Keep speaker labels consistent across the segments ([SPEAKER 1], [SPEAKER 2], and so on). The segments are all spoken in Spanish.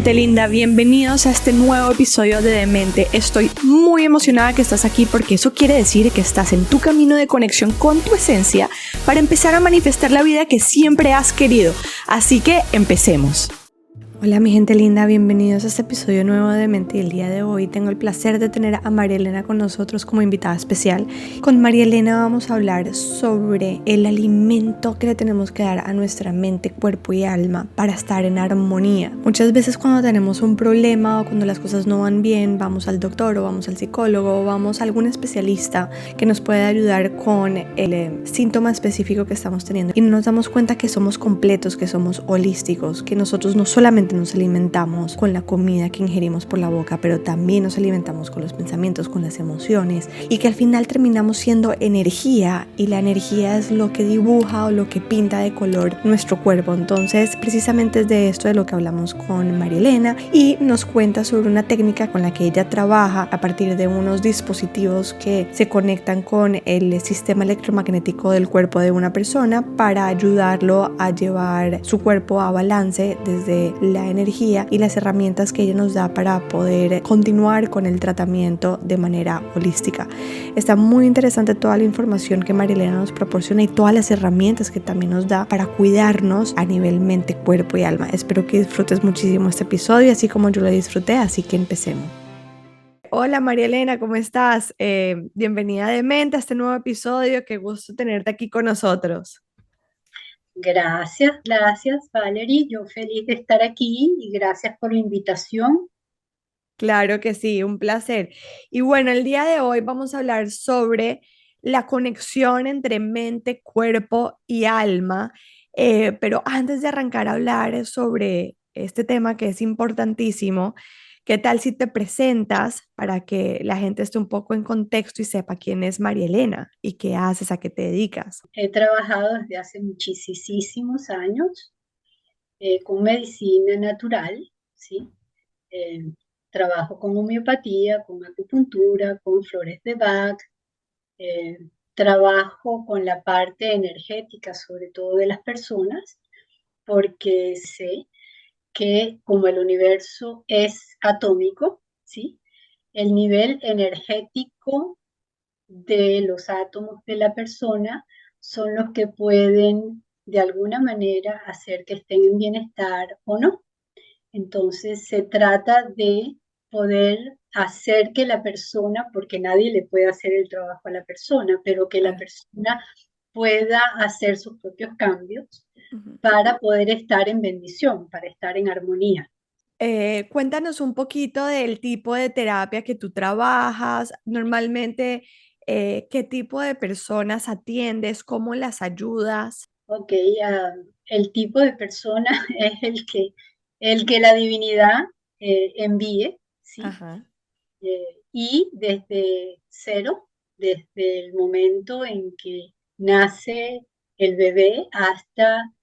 [SPEAKER 1] gente linda, bienvenidos a este nuevo episodio de Demente. Estoy muy emocionada que estás aquí porque eso quiere decir que estás en tu camino de conexión con tu esencia para empezar a manifestar la vida que siempre has querido. Así que empecemos. Hola mi gente linda, bienvenidos a este episodio nuevo de Demente. Y el día de hoy tengo el placer de tener a María Elena con nosotros como invitada especial. Con María Elena vamos a hablar sobre el alimento que le tenemos que dar a nuestra mente, cuerpo y alma para estar en armonía. Muchas veces cuando tenemos un problema o cuando las cosas no van bien, vamos al doctor o vamos al psicólogo o vamos a algún especialista que nos puede ayudar con el síntoma específico que estamos teniendo. Y no nos damos cuenta que somos completos, que somos holísticos, que nosotros no solamente nos alimentamos con la comida que ingerimos por la boca, pero también nos alimentamos con los pensamientos, con las emociones, y que al final terminamos siendo energía, y la energía es lo que dibuja o lo que pinta de color nuestro cuerpo. Entonces precisamente es de esto de lo que hablamos con María Elena, y nos cuenta sobre una técnica con la que ella trabaja a partir de unos dispositivos que se conectan con el sistema electromagnético del cuerpo de una persona para ayudarlo a llevar su cuerpo a balance desde la energía y las herramientas que ella nos da para poder continuar con el tratamiento de manera holística. Está muy interesante toda la información que María Elena nos proporciona y todas las herramientas que también nos da para cuidarnos a nivel mente, cuerpo y alma. Espero que disfrutes muchísimo este episodio, así como yo lo disfruté, así que empecemos. Hola María Elena, ¿cómo estás? Bienvenida de mente a este nuevo episodio, qué gusto tenerte aquí con nosotros.
[SPEAKER 2] Gracias, Valerie. Yo feliz de estar aquí y gracias por la invitación.
[SPEAKER 1] Claro que sí, un placer. Y bueno, el día de hoy vamos a hablar sobre la conexión entre mente, cuerpo y alma. Pero antes de arrancar a hablar sobre este tema que es importantísimo, ¿qué tal si te presentas para que la gente esté un poco en contexto y sepa quién es María Elena y qué haces, a qué te dedicas?
[SPEAKER 2] He trabajado desde hace muchísimos años con medicina natural, ¿sí? Eh, Trabajo con homeopatía, con acupuntura, con flores de Bach. eh, Trabajo con la parte energética, sobre todo de las personas, porque sé que como el universo es atómico, ¿sí? El nivel energético de los átomos de la persona son los que pueden de alguna manera hacer que estén en bienestar o no. Entonces se trata de poder hacer que la persona, porque nadie le puede hacer el trabajo a la persona, pero que la
[SPEAKER 1] Claro.
[SPEAKER 2] persona pueda hacer sus propios cambios
[SPEAKER 1] Ujú.
[SPEAKER 2] para poder estar en bendición, para estar en armonía.
[SPEAKER 1] Cuéntanos un poquito del tipo de terapia que tú trabajas. Normalmente, ¿qué tipo de personas atiendes? ¿Cómo las ayudas?
[SPEAKER 2] Ok, el tipo de persona es el que la divinidad envíe, ¿sí?
[SPEAKER 1] Ajá.
[SPEAKER 2] Y desde cero, desde el momento en que nace el bebé hasta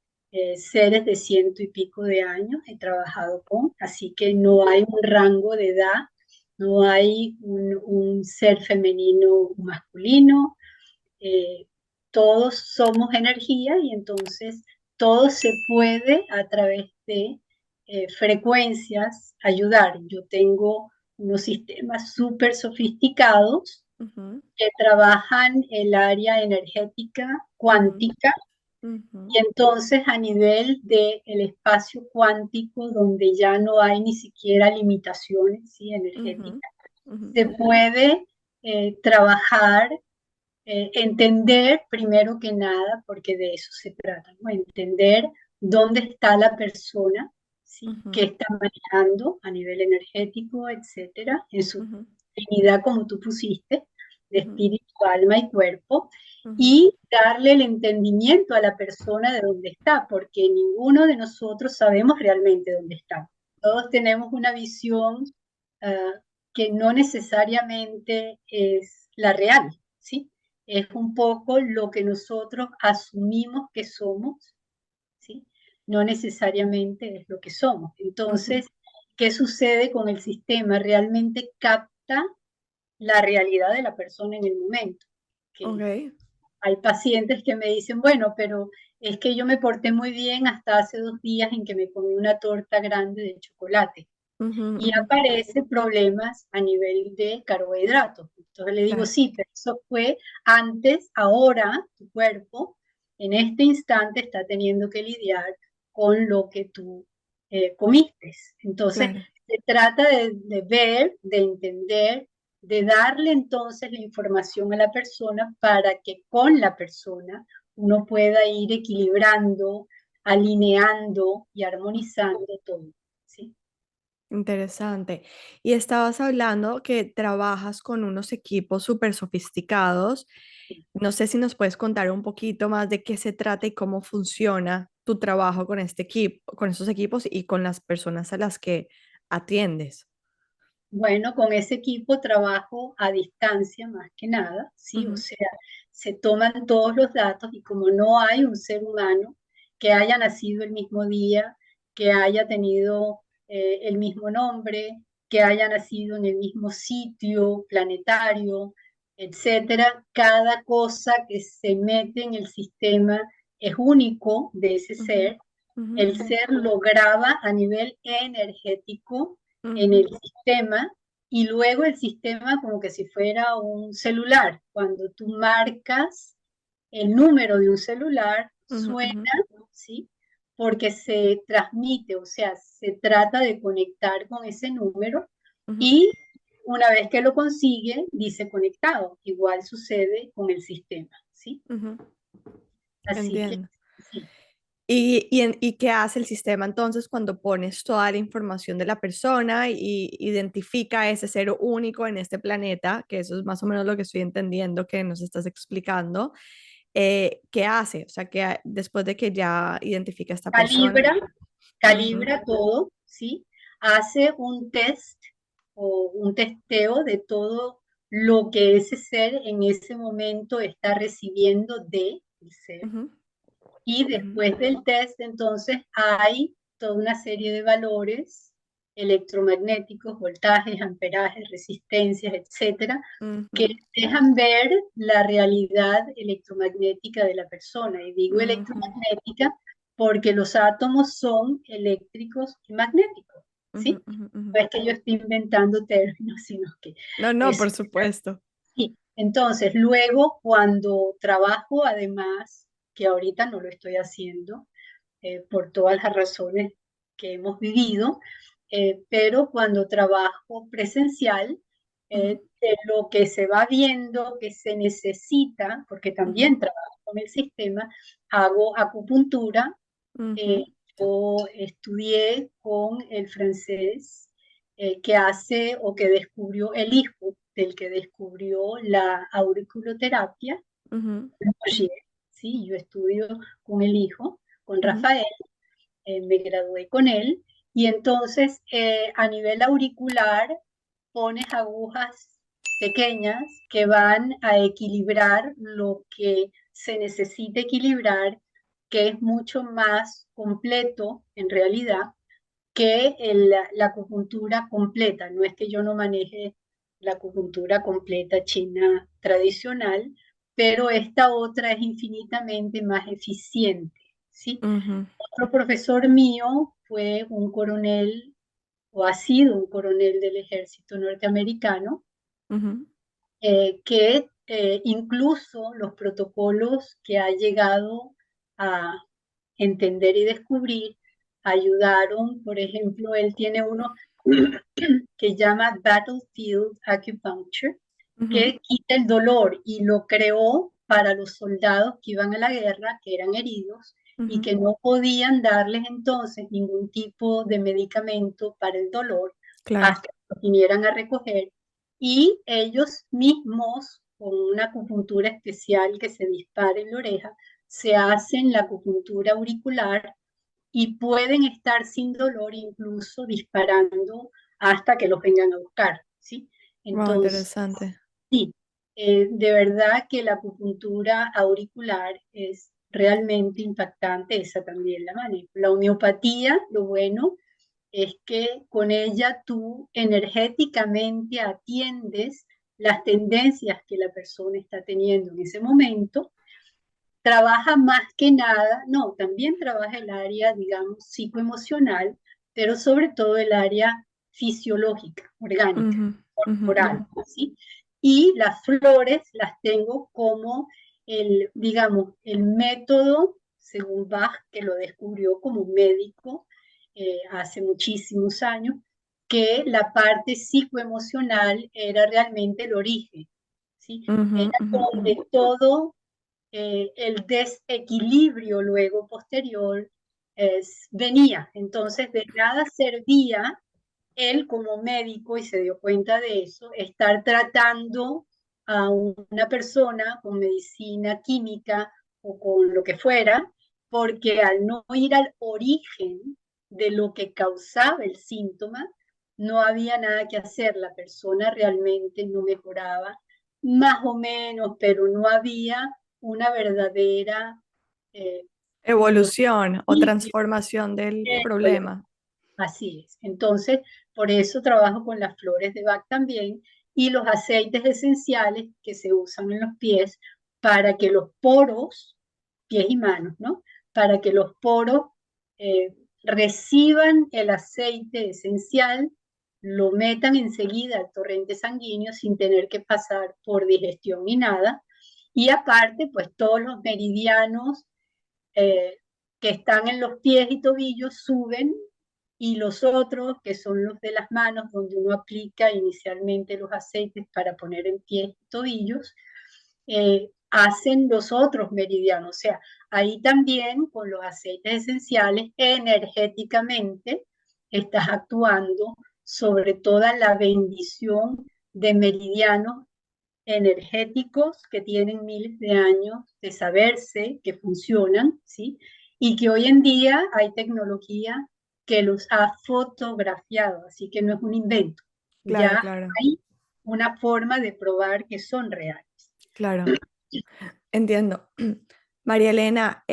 [SPEAKER 2] seres de ciento y pico de años, he trabajado con, así que no hay un rango de edad, no hay un ser femenino o masculino, eh, todos somos energía y entonces todo se puede a través de frecuencias ayudar. Yo tengo unos sistemas súper sofisticados
[SPEAKER 1] Ujú,
[SPEAKER 2] que trabajan el área energética
[SPEAKER 1] ujú,
[SPEAKER 2] cuántica
[SPEAKER 1] ujú,
[SPEAKER 2] y entonces a nivel del espacio cuántico donde ya no hay ni siquiera limitaciones, ¿sí?
[SPEAKER 1] ujú,
[SPEAKER 2] Energéticas,
[SPEAKER 1] ujú.
[SPEAKER 2] se puede trabajar, entender primero que nada, porque de eso se trata, ¿no? Entender dónde está la persona, ¿sí? Qué
[SPEAKER 1] Ujú,
[SPEAKER 2] está manejando a nivel energético, etcétera, en su
[SPEAKER 1] ujú,
[SPEAKER 2] divinidad, como tú pusiste, de
[SPEAKER 1] ujú,
[SPEAKER 2] espíritu, alma y cuerpo,
[SPEAKER 1] ujú.
[SPEAKER 2] y darle el entendimiento a la persona de dónde está, porque ninguno de nosotros sabemos realmente dónde estamos. Todos tenemos una visión uh, que no necesariamente es la real, ¿sí? Es un poco lo que nosotros asumimos que somos, ¿sí? No necesariamente es lo que somos.
[SPEAKER 1] Ujú.
[SPEAKER 2] Entonces, ¿qué sucede con el sistema? Realmente capta la realidad de la persona en el momento. Que
[SPEAKER 1] Ok.
[SPEAKER 2] hay pacientes que me dicen, bueno, pero es que yo me porté muy bien hasta hace 2 días en que me comí una torta grande de chocolate
[SPEAKER 1] Ujú,
[SPEAKER 2] y
[SPEAKER 1] ujú,
[SPEAKER 2] aparecen problemas a nivel de carbohidratos. Entonces le digo,
[SPEAKER 1] claro,
[SPEAKER 2] sí, pero eso fue antes, ahora tu cuerpo en este instante está teniendo que lidiar con lo que tú comiste. Entonces
[SPEAKER 1] claro.
[SPEAKER 2] se trata de ver, de entender, de darle entonces la información a la persona para que con la persona uno pueda ir equilibrando, alineando y armonizando todo, ¿sí?
[SPEAKER 1] Interesante. Y estabas hablando que trabajas con unos equipos súper sofisticados. No sé si nos puedes contar un poquito más de qué se trata y cómo funciona tu trabajo con este equipo, con estos equipos y con las personas a las que atiendes.
[SPEAKER 2] Bueno, con ese equipo trabajo a distancia más que nada, ¿sí? O
[SPEAKER 1] Ujú,
[SPEAKER 2] sea, se toman todos los datos y como no hay un ser humano que haya nacido el mismo día, que haya tenido el mismo nombre, que haya nacido en el mismo sitio planetario, etcétera, cada cosa que se mete en el sistema es único de ese
[SPEAKER 1] ujú,
[SPEAKER 2] ser.
[SPEAKER 1] ujú,
[SPEAKER 2] El
[SPEAKER 1] ujú,
[SPEAKER 2] ser lo graba a nivel energético en
[SPEAKER 1] ujú,
[SPEAKER 2] el sistema y luego el sistema como que si fuera un celular. Cuando tú marcas el número de un celular,
[SPEAKER 1] ujú,
[SPEAKER 2] suena,
[SPEAKER 1] ujú,
[SPEAKER 2] ¿sí? Porque se transmite, o sea, se trata de conectar con ese número
[SPEAKER 1] ujú,
[SPEAKER 2] y una vez que lo consigue, dice conectado. Igual sucede con el sistema, ¿sí?
[SPEAKER 1] ujú.
[SPEAKER 2] Así que
[SPEAKER 1] Entiendo.
[SPEAKER 2] sí.
[SPEAKER 1] ¿Y qué hace el sistema entonces cuando pones toda la información de la persona y identifica ese ser único en este planeta, que eso es más o menos lo que estoy entendiendo que nos estás explicando? ¿Qué hace? O sea, que después de que ya identifica a esta persona.
[SPEAKER 2] Calibra,
[SPEAKER 1] Ujú,
[SPEAKER 2] calibra todo, ¿sí? Hace un test o un testeo de todo lo que ese ser en ese momento está recibiendo de el ser.
[SPEAKER 1] ujú,
[SPEAKER 2] Y
[SPEAKER 1] ujú,
[SPEAKER 2] después del test, entonces, hay toda una serie de valores electromagnéticos, voltajes, amperajes, resistencias, etcétera, que
[SPEAKER 1] ujú,
[SPEAKER 2] dejan ver la realidad electromagnética de la persona. Y digo
[SPEAKER 1] ujú,
[SPEAKER 2] electromagnética porque los átomos son eléctricos y magnéticos,
[SPEAKER 1] ujú,
[SPEAKER 2] ¿sí?
[SPEAKER 1] ujú, ujú.
[SPEAKER 2] No es que yo esté inventando términos, sino que
[SPEAKER 1] No, no,
[SPEAKER 2] eso
[SPEAKER 1] por supuesto.
[SPEAKER 2] sí, entonces luego cuando trabajo, además, que ahorita no lo estoy haciendo por todas las razones que hemos vivido, pero cuando trabajo presencial,
[SPEAKER 1] Ujú,
[SPEAKER 2] de lo que se va viendo que se necesita, porque
[SPEAKER 1] ujú,
[SPEAKER 2] también trabajo con el sistema, hago acupuntura. eh,
[SPEAKER 1] ujú,
[SPEAKER 2] yo estudié con el francés que hace o que descubrió el hijo del que descubrió la auriculoterapia,
[SPEAKER 1] ujú,
[SPEAKER 2] ¿sí? Yo estudio con el hijo, con
[SPEAKER 1] ujú,
[SPEAKER 2] Rafael, me gradué con él, y entonces a nivel auricular pones agujas pequeñas que van a equilibrar lo que se necesita equilibrar, que es mucho más completo en realidad que la acupuntura completa. No es que yo no maneje la acupuntura completa china tradicional, pero esta otra es infinitamente más eficiente, ¿sí?
[SPEAKER 1] ujú,
[SPEAKER 2] Otro profesor mío fue un coronel o ha sido un coronel del ejército norteamericano,
[SPEAKER 1] ujú,
[SPEAKER 2] que incluso los protocolos que ha llegado a entender y descubrir ayudaron. Por ejemplo, él tiene uno que llama Battlefield Acupuncture,
[SPEAKER 1] ujú,
[SPEAKER 2] que quita el dolor y lo creó para los soldados que iban a la guerra, que eran heridos y
[SPEAKER 1] ujú.
[SPEAKER 2] que no podían darles entonces ningún tipo de medicamento para el dolor
[SPEAKER 1] Claro.
[SPEAKER 2] hasta que lo vinieran a recoger. Y ellos mismos, con una acupuntura especial que se dispara en la oreja, se hacen la acupuntura auricular y pueden estar sin dolor, incluso disparando hasta que los vengan a buscar, ¿sí?
[SPEAKER 1] Wow,
[SPEAKER 2] Entonces,
[SPEAKER 1] interesante.
[SPEAKER 2] sí, de verdad que la acupuntura auricular es realmente impactante, esa también la manejo. La homeopatía, lo bueno es que con ella tú energéticamente atiendes las tendencias que la persona está teniendo en ese momento trabaja más que nada, no, también trabaja el área, digamos, psicoemocional, pero sobre todo el área fisiológica, orgánica,
[SPEAKER 1] Ujú, ujú, ujú.
[SPEAKER 2] corporal, ¿sí? Y las flores las tengo como el, digamos, el método, según Bach, que lo descubrió como médico hace muchísimos años, que la parte psicoemocional era realmente el origen, ¿sí?
[SPEAKER 1] Ujú,
[SPEAKER 2] Era
[SPEAKER 1] ujú, ujú.
[SPEAKER 2] donde todo el desequilibrio luego posterior venía. Entonces, de nada servía él como médico, y se dio cuenta de eso, estar tratando a una persona con medicina química o con lo que fuera, porque al no ir al origen de lo que causaba el síntoma, no había nada que hacer, la persona realmente no mejoraba, más o menos, pero no había una verdadera evolución.
[SPEAKER 1] Evolución o transformación del problema.
[SPEAKER 2] Así es. Entonces, por eso trabajo con las flores de Bach también y los aceites esenciales que se usan en los pies para que los poros, pies y manos, ¿no? Para que los poros reciban el aceite esencial, lo metan enseguida al torrente sanguíneo sin tener que pasar por digestión ni nada. Y aparte, pues todos los meridianos eh, que están en los pies y tobillos suben y los otros, que son los de las manos, donde uno aplica inicialmente los aceites para poner en pies y tobillos, hacen los otros meridianos. O sea, ahí también con los aceites esenciales, energéticamente, estás actuando sobre toda la bendición de meridianos energéticos que tienen miles de años de saberse, que funcionan, ¿sí? Y que hoy en día hay tecnología que los ha fotografiado, así que no es un invento.
[SPEAKER 1] Claro,
[SPEAKER 2] Ya
[SPEAKER 1] claro,
[SPEAKER 2] hay una forma de probar que son reales.
[SPEAKER 1] claro. Entiendo. María Elena,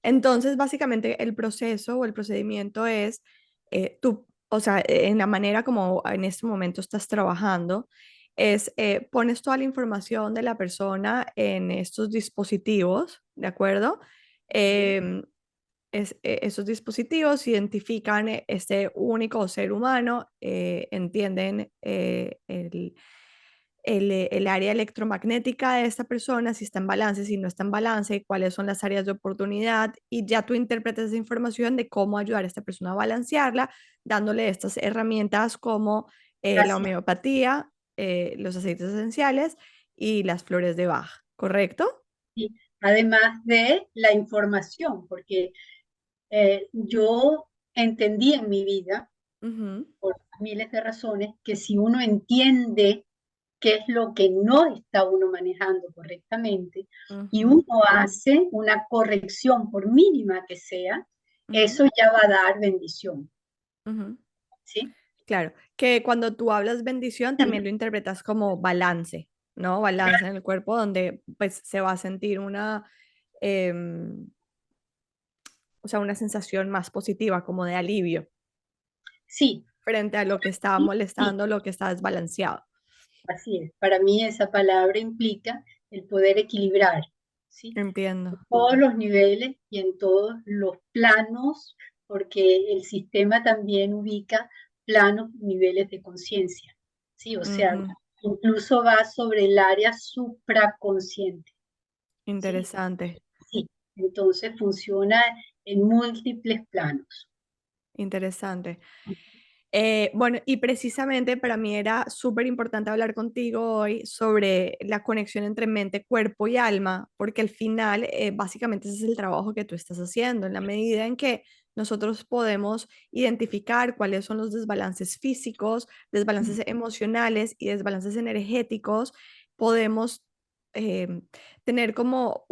[SPEAKER 1] entonces básicamente el proceso o el procedimiento es tú, o sea, en la manera como en este momento estás trabajando, es pones toda la información de la persona en estos dispositivos, ¿de acuerdo?
[SPEAKER 2] ¿Sí?
[SPEAKER 1] Em, esos dispositivos identifican este único ser humano, entienden el área electromagnética de esta persona, si está en balance, si no está en balance, cuáles son las áreas de oportunidad y ya tú interpretas esa información de cómo ayudar a esta persona a balancearla, dándole estas herramientas como la
[SPEAKER 2] Así,
[SPEAKER 1] homeopatía, los aceites esenciales y las flores de Bach, ¿correcto?
[SPEAKER 2] ¿sí? Además de la información, porque yo entendí en mi vida,
[SPEAKER 1] Ujú,
[SPEAKER 2] por miles de razones, que si uno entiende qué es lo que no está uno manejando correctamente y uno
[SPEAKER 1] ujú,
[SPEAKER 2] hace una corrección, por mínima que sea,
[SPEAKER 1] ujú,
[SPEAKER 2] eso ya va a dar bendición,
[SPEAKER 1] ujú.
[SPEAKER 2] ¿sí?
[SPEAKER 1] Claro, que cuando tú hablas bendición también lo interpretas como balance, ¿no? Balance en el cuerpo donde pues se va a sentir una, em, o sea, una sensación más positiva, como de alivio
[SPEAKER 2] Sí,
[SPEAKER 1] frente a lo que está
[SPEAKER 2] sí, sí,
[SPEAKER 1] molestando, lo que está desbalanceado.
[SPEAKER 2] así es. Para mí esa palabra implica el poder equilibrar, ¿sí?
[SPEAKER 1] Entiendo.
[SPEAKER 2] En todos los niveles y en todos los planos, porque el sistema también ubica planos, niveles de conciencia, ¿sí? O sea,
[SPEAKER 1] Ujú.
[SPEAKER 2] incluso va sobre el área supraconsciente, ¿sí?
[SPEAKER 1] Interesante,
[SPEAKER 2] Sí, entonces funciona en múltiples planos.
[SPEAKER 1] interesante. Bueno, y precisamente para mí era súper importante hablar contigo hoy sobre la conexión entre mente, cuerpo y alma, porque al final, básicamente ese es el trabajo que tú estás haciendo, en la medida en que nosotros podemos identificar cuáles son los desbalances físicos, desbalances emocionales y desbalances energéticos, podemos eh, tener como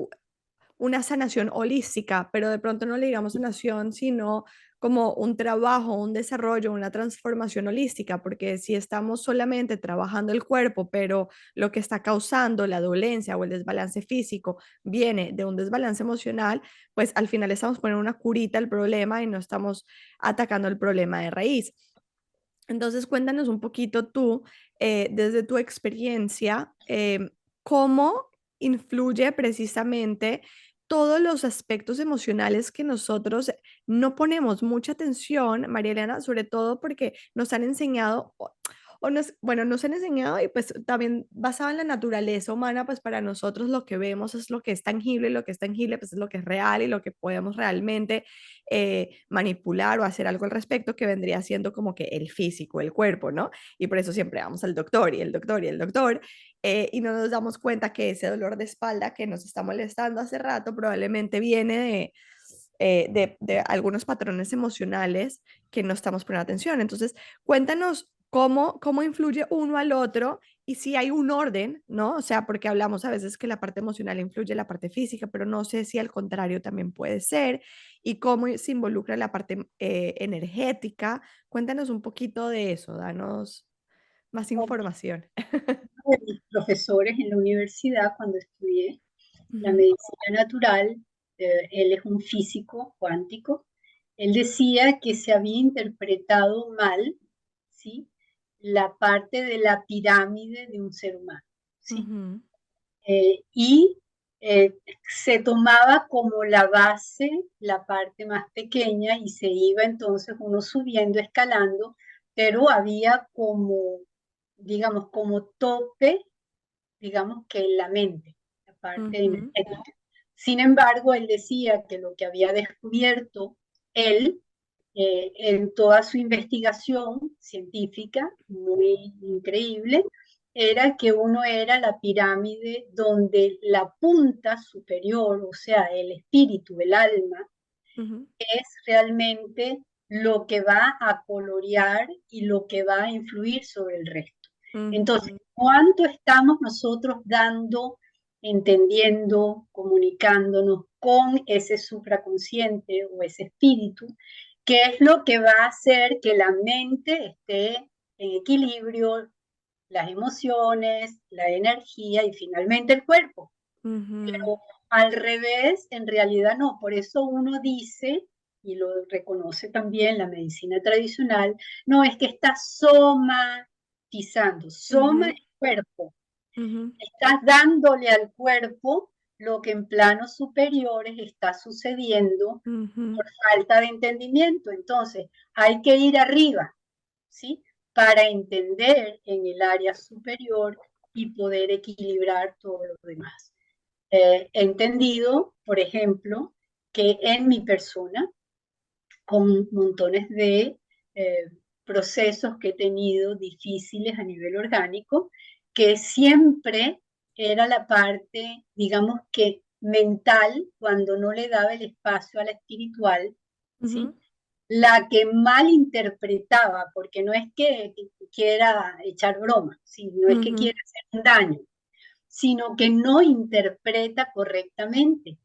[SPEAKER 1] una sanación holística, pero de pronto no le digamos sanación, sino como un trabajo, un desarrollo, una transformación holística, porque si estamos solamente trabajando el cuerpo, pero lo que está causando la dolencia o el desbalance físico viene de un desbalance emocional, pues al final estamos poniendo una curita al problema y no estamos atacando el problema de raíz. Entonces, cuéntanos un poquito tú, desde tu experiencia, cómo influye precisamente todos los aspectos emocionales que nosotros no ponemos mucha atención, María Elena, sobre todo porque nos han enseñado, bueno, nos han enseñado y pues también basado en la naturaleza humana, pues para nosotros lo que vemos es lo que es tangible, y lo que es tangible pues es lo que es real y lo que podemos realmente manipular o hacer algo al respecto, que vendría siendo como que el físico, el cuerpo, ¿no? Y por eso siempre vamos al doctor y el doctor y el doctor, y no nos damos cuenta que ese dolor de espalda que nos está molestando hace rato probablemente viene de algunos patrones emocionales que no estamos poniendo atención. Entonces, cuéntanos cómo influye uno al otro y si hay un orden, ¿no? O sea, porque hablamos a veces que la parte emocional influye en la parte física, pero no sé si al contrario también puede ser, y cómo se involucra la parte energética. Cuéntanos un poquito de eso, danos más información.
[SPEAKER 2] De mis profesores en la universidad, cuando estudié la
[SPEAKER 1] Ujú,
[SPEAKER 2] medicina natural, él es un físico cuántico, él decía que se había interpretado mal, ¿sí? La parte de la pirámide de un ser humano, ¿sí?
[SPEAKER 1] ujú,
[SPEAKER 2] Y se tomaba como la base la parte más pequeña y se iba entonces uno subiendo, escalando, pero había como, digamos, como tope, digamos que en la mente, la parte
[SPEAKER 1] ujú,
[SPEAKER 2] energética. Sin embargo, él decía que lo que había descubierto él en toda su investigación científica, muy increíble, era que uno era la pirámide donde la punta superior, o sea, el espíritu, el alma,
[SPEAKER 1] ujú,
[SPEAKER 2] es realmente lo que va a colorear y lo que va a influir sobre el resto. Entonces,
[SPEAKER 1] ujú,
[SPEAKER 2] ¿cuánto estamos nosotros dando, entendiendo, comunicándonos con ese supraconsciente o ese espíritu? ¿Qué es lo que va a hacer que la mente esté en equilibrio, las emociones, la energía y finalmente el cuerpo?
[SPEAKER 1] ujú,
[SPEAKER 2] Pero al revés, en realidad no. Por eso uno dice, y lo reconoce también la medicina tradicional, no es que está somatizando, soma
[SPEAKER 1] ujú,
[SPEAKER 2] el cuerpo.
[SPEAKER 1] ujú,
[SPEAKER 2] Estás dándole al cuerpo lo que en planos superiores está sucediendo
[SPEAKER 1] ujú,
[SPEAKER 2] por falta de entendimiento. Entonces, hay que ir arriba, ¿sí? Para entender en el área superior y poder equilibrar todo lo demás. He entendido, por ejemplo, que en mi persona, con montones de procesos que he tenido difíciles a nivel orgánico, que siempre era la parte, digamos que mental, cuando no le daba el espacio a la espiritual, ¿sí?
[SPEAKER 1] ujú,
[SPEAKER 2] La que mal interpretaba, porque no es que quiera echar broma, ¿sí? No es que
[SPEAKER 1] ujú,
[SPEAKER 2] quiera hacer un daño, sino que no interpreta correctamente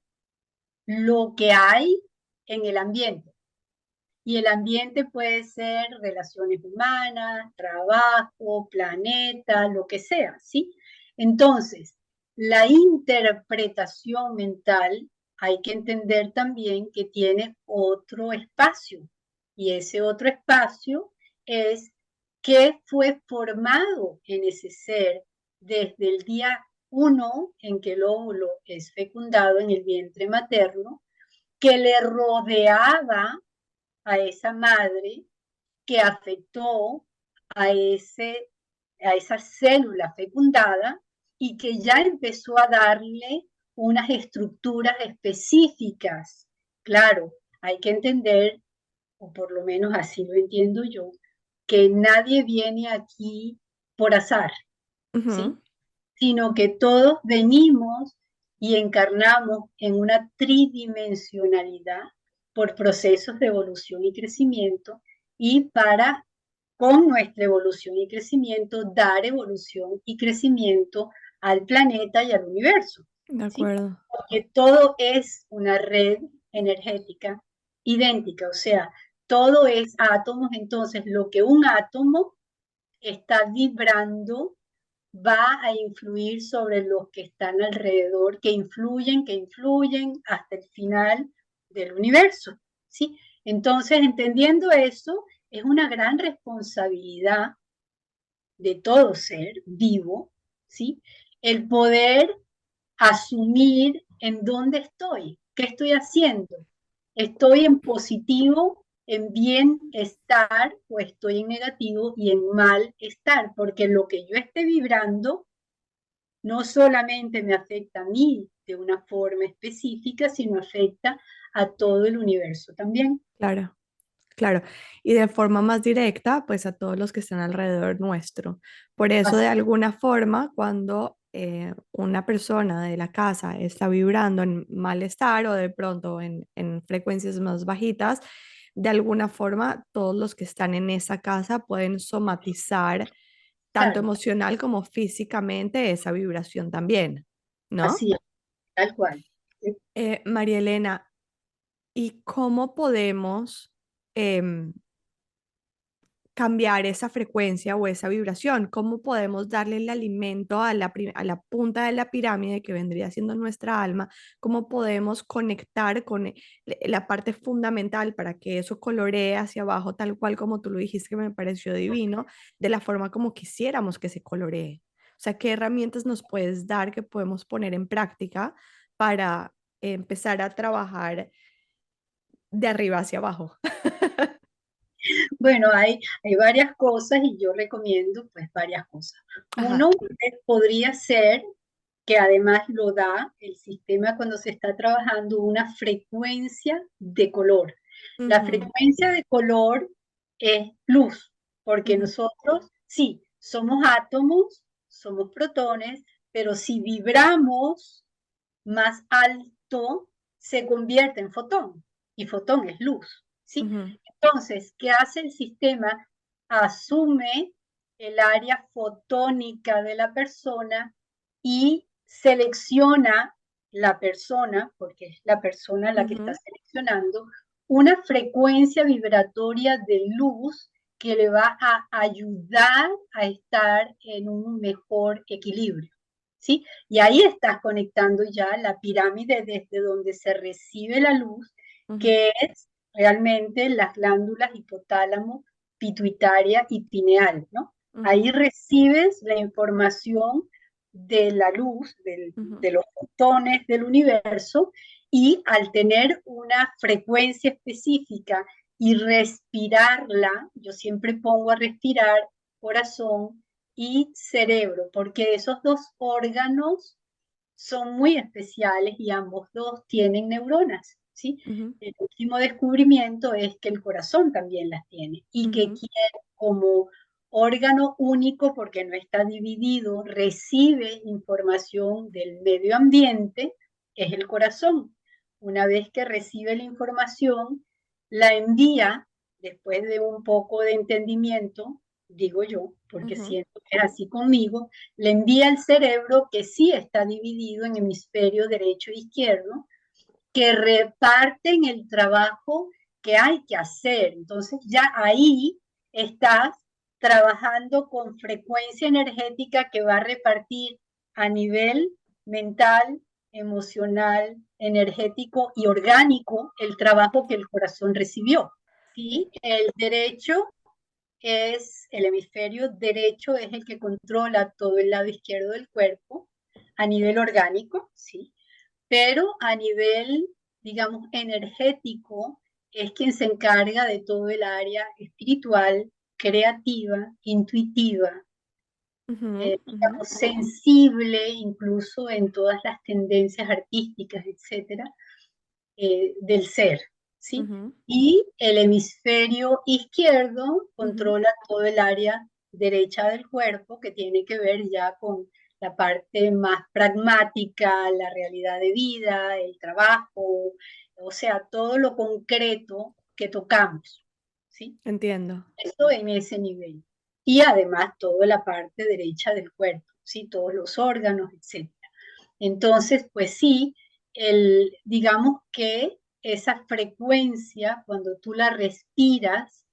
[SPEAKER 2] lo que hay en el ambiente. Y el ambiente puede ser relaciones humanas, trabajo, planeta, lo que sea, ¿sí? Entonces, la interpretación mental hay que entender también que tiene otro espacio. Y ese otro espacio es qué fue formado en ese ser desde el día uno en que el óvulo es fecundado en el vientre materno, que le rodeaba a esa madre, que afectó a, ese, a esa célula fecundada y que ya empezó a darle unas estructuras específicas. Claro, hay que entender, o por lo menos así lo entiendo yo, que nadie viene aquí por azar,
[SPEAKER 1] ujú,
[SPEAKER 2] ¿sí? Sino que todos venimos y encarnamos en una tridimensionalidad por procesos de evolución y crecimiento y para, con nuestra evolución y crecimiento, dar evolución y crecimiento al planeta y al universo,
[SPEAKER 1] de
[SPEAKER 2] ¿sí?
[SPEAKER 1] acuerdo.
[SPEAKER 2] Porque todo es una red energética idéntica, o sea, todo es átomos, entonces lo que un átomo está vibrando va a influir sobre los que están alrededor, que influyen hasta el final del universo, ¿sí? Entonces, entendiendo eso, es una gran responsabilidad de todo ser vivo, ¿sí? El poder asumir en dónde estoy, qué estoy haciendo. ¿Estoy en positivo, en bienestar o estoy en negativo y en malestar? Porque lo que yo esté vibrando no solamente me afecta a mí de una forma específica, sino afecta a todo el universo también.
[SPEAKER 1] Claro. Claro, y de forma más directa, pues a todos los que están alrededor nuestro. Por eso, de
[SPEAKER 2] Así,
[SPEAKER 1] alguna forma, cuando una persona de la casa está vibrando en malestar o de pronto en frecuencias más bajitas, de alguna forma todos los que están en esa casa pueden somatizar tanto
[SPEAKER 2] claro,
[SPEAKER 1] emocional como físicamente esa vibración también, ¿no?
[SPEAKER 2] así es, tal cual.
[SPEAKER 1] María Elena, ¿y cómo podemos... em, cambiar esa frecuencia o esa vibración? ¿Cómo podemos darle el alimento a a la punta de la pirámide que vendría siendo nuestra alma? ¿Cómo podemos conectar con la parte fundamental para que eso coloree hacia abajo, tal cual como tú lo dijiste, que me pareció divino, de la forma como quisiéramos que se coloree? O sea, ¿qué herramientas nos puedes dar que podemos poner en práctica para empezar a trabajar de arriba hacia abajo?
[SPEAKER 2] Bueno, hay varias cosas y yo recomiendo pues varias cosas. Uno
[SPEAKER 1] Ajá.
[SPEAKER 2] podría ser que además lo da el sistema cuando se está trabajando una frecuencia de color. La
[SPEAKER 1] Ujú,
[SPEAKER 2] frecuencia de color es luz, porque
[SPEAKER 1] ujú,
[SPEAKER 2] nosotros sí, somos átomos, somos protones, pero si vibramos más alto, se convierte en fotón, y fotón es luz, ¿sí?
[SPEAKER 1] ujú,
[SPEAKER 2] Entonces, ¿qué hace el sistema? Asume el área fotónica de la persona y selecciona la persona, porque es la persona la que está
[SPEAKER 1] ujú.
[SPEAKER 2] seleccionando, una frecuencia vibratoria de luz que le va a ayudar a estar en un mejor equilibrio, ¿sí? Y ahí estás conectando ya la pirámide desde donde se recibe la luz,
[SPEAKER 1] Ujú,
[SPEAKER 2] que es realmente las glándulas hipotálamo, pituitaria y pineal, ¿no? Ahí
[SPEAKER 1] ujú,
[SPEAKER 2] recibes la información de la luz,
[SPEAKER 1] ujú,
[SPEAKER 2] de los fotones del universo, y al tener una frecuencia específica y respirarla, yo siempre pongo a respirar corazón y cerebro, porque esos dos órganos son muy especiales y ambos dos tienen neuronas, ¿sí?
[SPEAKER 1] ujú,
[SPEAKER 2] El último descubrimiento es que el corazón también las tiene y que
[SPEAKER 1] ujú,
[SPEAKER 2] quien como órgano único, porque no está dividido, recibe información del medio ambiente, es el corazón. Una vez que recibe la información, la envía, después de un poco de entendimiento, digo yo, porque
[SPEAKER 1] ujú,
[SPEAKER 2] siento que es así conmigo, le envía al cerebro que sí está dividido en hemisferio derecho e izquierdo, que reparten el trabajo que hay que hacer. Entonces ya ahí estás trabajando con frecuencia energética que va a repartir a nivel mental, emocional, energético y orgánico el trabajo que el corazón recibió.
[SPEAKER 1] eh,
[SPEAKER 2] ¿Sí? El derecho es el hemisferio derecho, es el que controla todo el lado izquierdo del cuerpo a nivel orgánico, ¿sí? Pero a nivel, digamos, energético, es quien se encarga de todo el área espiritual, creativa, intuitiva,
[SPEAKER 1] ujú, ujú,
[SPEAKER 2] digamos, sensible, incluso en todas las tendencias artísticas, etcétera, del ser, ¿sí?
[SPEAKER 1] ujú,
[SPEAKER 2] Y el hemisferio izquierdo
[SPEAKER 1] ujú,
[SPEAKER 2] controla todo el área derecha del cuerpo, que tiene que ver ya con la parte más pragmática, la realidad de vida, el trabajo, o sea, todo lo concreto que tocamos, ¿sí?
[SPEAKER 1] entiendo.
[SPEAKER 2] Eso en ese nivel. Y además toda la parte derecha del cuerpo, ¿sí? Todos los órganos, etc. Entonces, pues sí, digamos que esa frecuencia, cuando tú la respiras,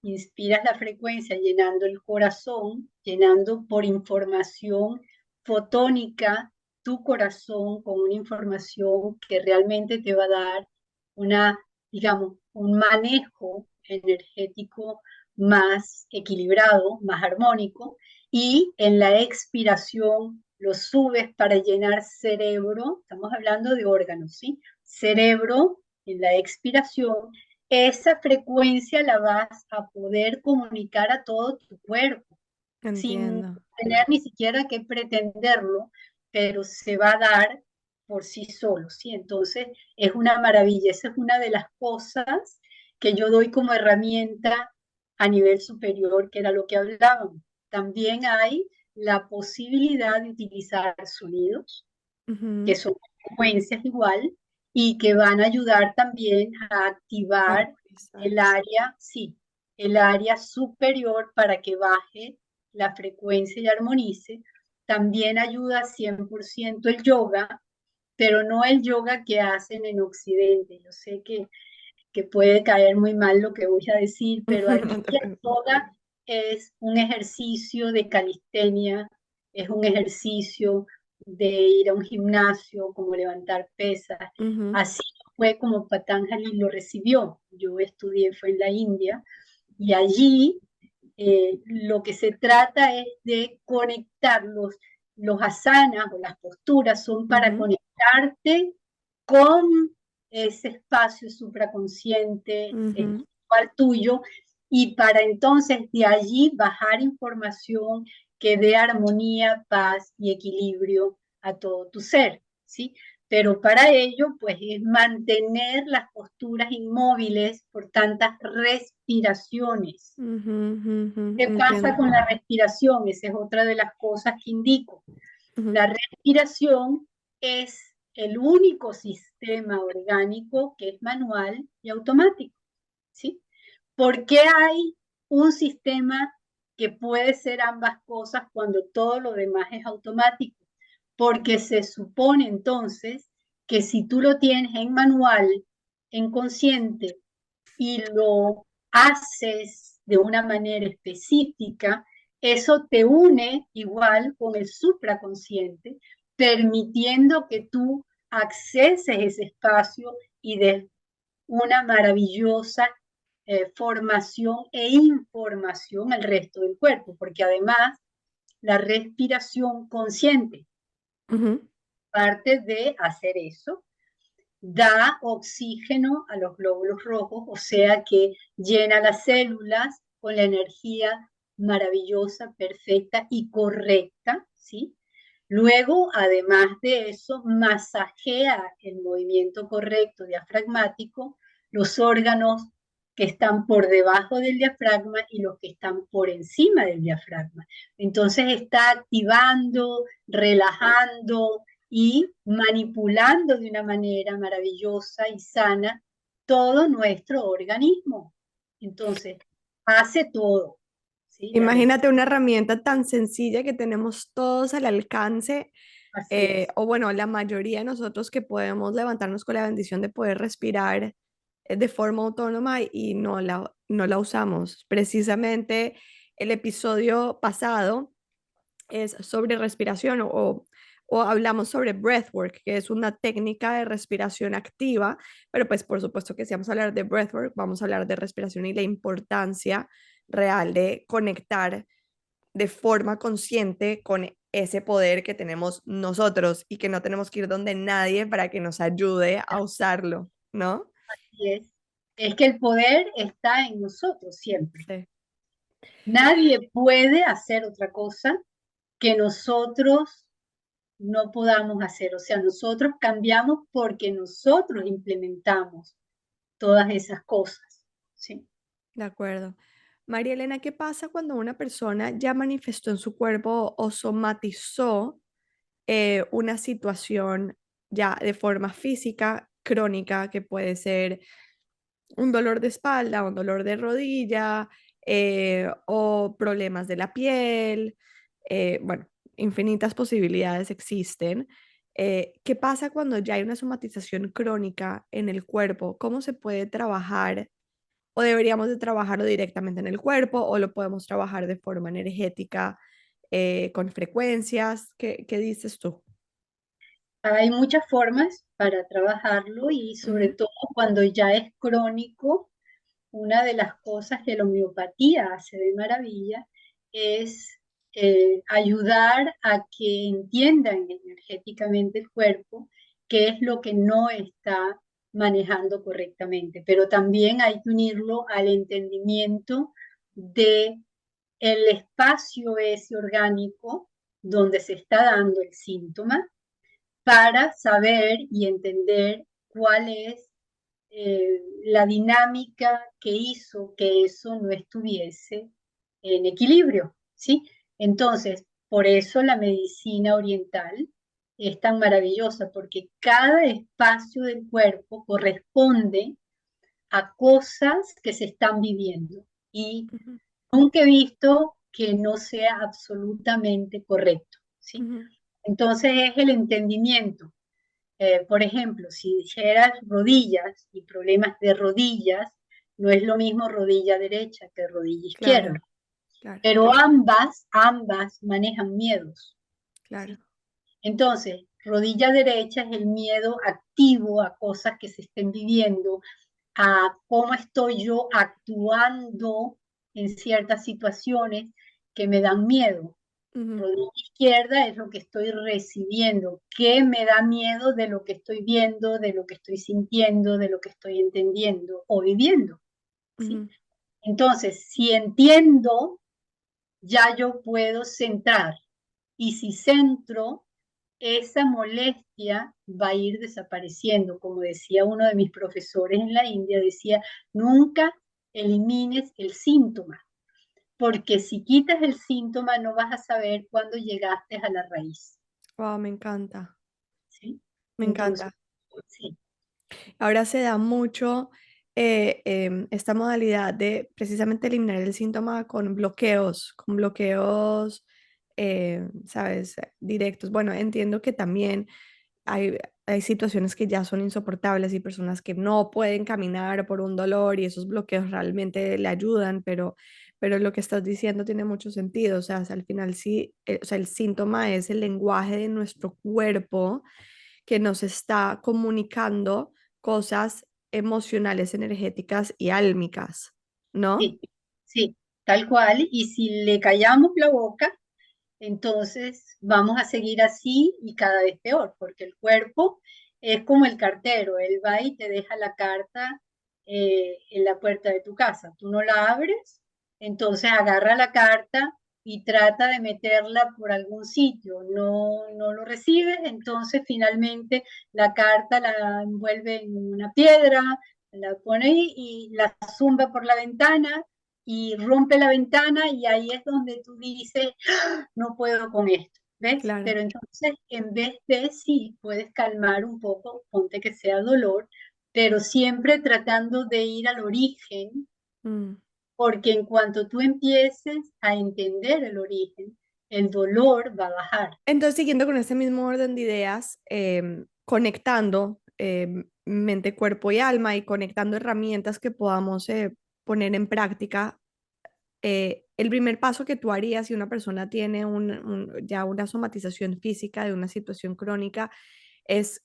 [SPEAKER 2] inspiras la frecuencia llenando el corazón, llenando por información fotónica tu corazón con una información que realmente te va a dar una, digamos, un manejo energético más equilibrado, más armónico, y en la expiración lo subes para llenar cerebro, estamos hablando de órganos, ¿sí? Cerebro en la expiración, esa frecuencia la vas a poder comunicar a todo tu cuerpo, sin
[SPEAKER 1] Entiendo.
[SPEAKER 2] tener ni siquiera que pretenderlo, pero se va a dar por sí solo, ¿sí? Entonces es una maravilla, esa es una de las cosas que yo doy como herramienta a nivel superior, que era lo que hablábamos. También hay la posibilidad de utilizar sonidos, que
[SPEAKER 1] Ujú.
[SPEAKER 2] son frecuencias igual, y que van a ayudar también a activar
[SPEAKER 1] Armonizar.
[SPEAKER 2] el área, sí, el área superior para que baje la frecuencia y armonice. También ayuda 100% el yoga, pero no el yoga que hacen en Occidente. Yo sé que puede caer muy mal lo que voy a decir, pero aquí
[SPEAKER 1] No te
[SPEAKER 2] el
[SPEAKER 1] preocupes.
[SPEAKER 2] yoga es un ejercicio de calistenia, es un ejercicio de ir a un gimnasio, como levantar pesas.
[SPEAKER 1] Ujú,
[SPEAKER 2] Así fue como Patanjali lo recibió. Yo estudié, fue en la India, y allí lo que se trata es de conectar los asanas o las posturas, son para
[SPEAKER 1] ujú,
[SPEAKER 2] conectarte con ese espacio supraconsciente
[SPEAKER 1] ujú,
[SPEAKER 2] espiritual tuyo, y para entonces de allí bajar información que dé armonía, paz y equilibrio a todo tu ser, ¿sí? Pero para ello, pues es mantener las posturas inmóviles por tantas respiraciones.
[SPEAKER 1] ujú, ujú,
[SPEAKER 2] ¿Qué pasa
[SPEAKER 1] entiendo.
[SPEAKER 2] con la respiración? Esa es otra de las cosas que indico.
[SPEAKER 1] Ujú,
[SPEAKER 2] La respiración es el único sistema orgánico que es manual y automático, ¿sí? ¿Por qué hay un sistema que puede ser ambas cosas cuando todo lo demás es automático? Porque se supone entonces que si tú lo tienes en manual, en consciente, y lo haces de una manera específica, eso te une igual con el supraconsciente, permitiendo que tú acceses ese espacio y des una maravillosa formación e información al resto del cuerpo, porque además la respiración consciente,
[SPEAKER 1] ujú,
[SPEAKER 2] parte de hacer eso, da oxígeno a los glóbulos rojos, o sea que llena las células con la energía maravillosa, perfecta y correcta, ¿sí? Luego, además de eso, masajea el movimiento correcto diafragmático, los órganos que están por debajo del diafragma y los que están por encima del diafragma. Entonces está activando, relajando y manipulando de una manera maravillosa y sana todo nuestro organismo. Entonces, hace todo, ¿sí?
[SPEAKER 1] imagínate una herramienta tan sencilla que tenemos todos al alcance,
[SPEAKER 2] Así es.
[SPEAKER 1] o bueno, la mayoría de nosotros que podemos levantarnos con la bendición de poder respirar de forma autónoma y no la usamos. Precisamente el episodio pasado es sobre respiración o hablamos sobre breathwork, que es una técnica de respiración activa, pero pues por supuesto que si vamos a hablar de breathwork, vamos a hablar de respiración y la importancia real de conectar de forma consciente con ese poder que tenemos nosotros y que no tenemos que ir donde nadie para que nos ayude a usarlo, ¿no?
[SPEAKER 2] Así es que el poder está en nosotros siempre.
[SPEAKER 1] Sí,
[SPEAKER 2] Nadie puede hacer otra cosa que nosotros no podamos hacer. O sea, nosotros cambiamos porque nosotros implementamos todas esas cosas. ¿Sí?
[SPEAKER 1] de acuerdo. María Elena, ¿qué pasa cuando una persona ya manifestó en su cuerpo o somatizó una situación ya de forma física crónica, que puede ser un dolor de espalda, un dolor de rodilla, o problemas de la piel? Bueno, infinitas posibilidades existen. ¿Qué pasa cuando ya hay una somatización crónica en el cuerpo? ¿Cómo se puede trabajar? ¿O deberíamos de trabajarlo directamente en el cuerpo o lo podemos trabajar de forma energética, con frecuencias? ¿Qué dices tú?
[SPEAKER 2] Hay muchas formas para trabajarlo y sobre
[SPEAKER 1] Ujú,
[SPEAKER 2] todo cuando ya es crónico, una de las cosas que la homeopatía hace de maravilla es ayudar a que entiendan energéticamente el cuerpo qué es lo que no está manejando correctamente, pero también hay que unirlo al entendimiento de el espacio ese orgánico donde se está dando el síntoma para saber y entender cuál es la dinámica que hizo que eso no estuviese en equilibrio, ¿sí? Entonces, por eso la medicina oriental es tan maravillosa, porque cada espacio del cuerpo corresponde a cosas que se están viviendo. Y
[SPEAKER 1] Ujú,
[SPEAKER 2] nunca he visto que no sea absolutamente correcto, ¿sí?
[SPEAKER 1] ujú,
[SPEAKER 2] Entonces es el entendimiento. Por ejemplo, si dijeras rodillas y problemas de rodillas, no es lo mismo rodilla derecha que rodilla
[SPEAKER 1] claro,
[SPEAKER 2] izquierda,
[SPEAKER 1] claro,
[SPEAKER 2] pero ambas manejan miedos,
[SPEAKER 1] claro.
[SPEAKER 2] ¿sí? Entonces, rodilla derecha es el miedo activo a cosas que se estén viviendo, a cómo estoy yo actuando en ciertas situaciones que me dan miedo.
[SPEAKER 1] Ujú,
[SPEAKER 2] Rodilla izquierda es lo que estoy recibiendo, que me da miedo de lo que estoy viendo, de lo que estoy sintiendo, de lo que estoy entendiendo o viviendo, ¿sí?
[SPEAKER 1] ujú.
[SPEAKER 2] Entonces, si entiendo, ya yo puedo centrar. Y si centro, esa molestia va a ir desapareciendo. Como decía uno de mis profesores en la India, decía, nunca elimines el síntoma, porque si quitas el síntoma no vas a saber cuándo llegaste a la raíz,
[SPEAKER 1] Wow, me encanta,
[SPEAKER 2] ¿sí?
[SPEAKER 1] me
[SPEAKER 2] Entonces,
[SPEAKER 1] encanta.
[SPEAKER 2] sí,
[SPEAKER 1] Ahora se da mucho esta modalidad de precisamente eliminar el síntoma con bloqueos, ¿sabes? Directos. Bueno, entiendo que también hay situaciones que ya son insoportables y personas que no pueden caminar por un dolor y esos bloqueos realmente le ayudan, pero lo que estás diciendo tiene mucho sentido. O sea, al final sí, o sea, el síntoma es el lenguaje de nuestro cuerpo que nos está comunicando cosas emocionales, energéticas y álmicas, ¿no?
[SPEAKER 2] sí, sí, tal cual. Y si le callamos la boca, entonces vamos a seguir así y cada vez peor, porque el cuerpo es como el cartero, él va y te deja la carta en la puerta de tu casa. Tú no la abres, entonces agarra la carta y trata de meterla por algún sitio. No, no lo recibes, entonces finalmente la carta la envuelve en una piedra, la pone ahí y la zumba por la ventana y rompe la ventana y ahí es donde tú dices, no puedo con esto, ¿ves?
[SPEAKER 1] Claro.
[SPEAKER 2] Pero entonces, en vez de sí, puedes calmar un poco, ponte que sea dolor, pero siempre tratando de ir al origen,
[SPEAKER 1] Mm.
[SPEAKER 2] porque en cuanto tú empieces a entender el origen, el dolor va a bajar.
[SPEAKER 1] Entonces, siguiendo con este mismo orden de ideas, conectando mente, cuerpo y alma y conectando herramientas que podamos poner en práctica, el primer paso que tú harías si una persona tiene ya una somatización física de una situación crónica es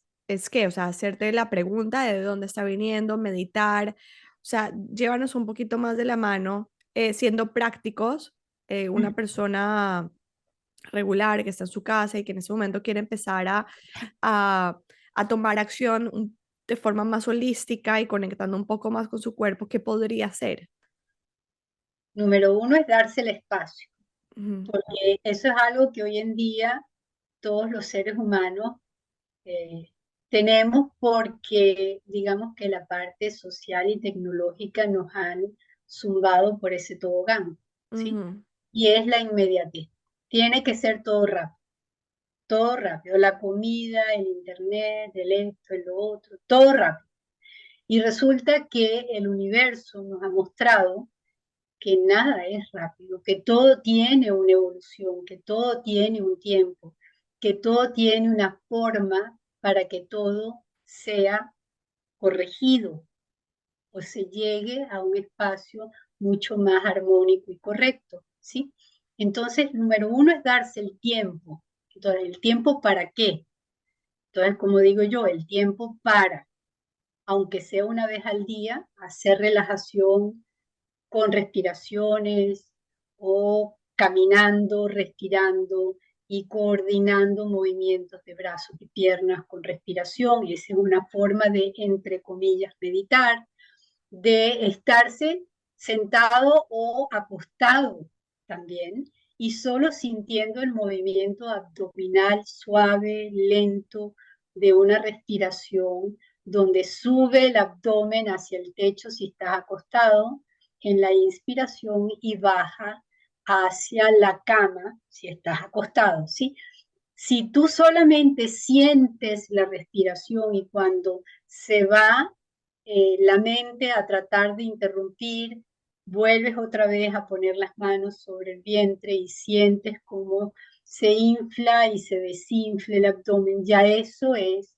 [SPEAKER 1] que, o sea, hacerte la pregunta de dónde está viniendo, meditar, o sea, llévanos un poquito más de la mano, siendo prácticos, una persona regular que está en su casa y que en ese momento quiere empezar a, a tomar acción de forma más holística y conectando un poco más con su cuerpo, ¿qué podría hacer?
[SPEAKER 2] Número uno es darse el espacio,
[SPEAKER 1] Ujú,
[SPEAKER 2] porque eso es algo que hoy en día todos los seres humanos eh, tenemos porque digamos que la parte social y tecnológica nos han zumbado por ese tobogán, ¿sí?
[SPEAKER 1] ujú,
[SPEAKER 2] Y es la inmediatez. Tiene que ser todo rápido, la comida, el internet, el esto, el lo otro, todo rápido. Y resulta que el universo nos ha mostrado que nada es rápido, que todo tiene una evolución, que todo tiene un tiempo, que todo tiene una forma para que todo sea corregido o se llegue a un espacio mucho más armónico y correcto, ¿sí? Entonces, número uno es darse el tiempo. Entonces, ¿el tiempo para qué? Entonces, como digo yo, el tiempo para, aunque sea una vez al día, hacer relajación con respiraciones o caminando, respirando y coordinando movimientos de brazos y piernas con respiración. Y esa es una forma de, entre comillas, meditar, de estarse sentado o acostado también, y solo sintiendo el movimiento abdominal suave, lento, de una respiración donde sube el abdomen hacia el techo si estás acostado en la inspiración y baja hacia la cama si estás acostado, ¿sí? Si tú solamente sientes la respiración y cuando se va la mente a tratar de interrumpir, vuelves otra vez a poner las manos sobre el vientre y sientes cómo se infla y se desinfla el abdomen, ya eso es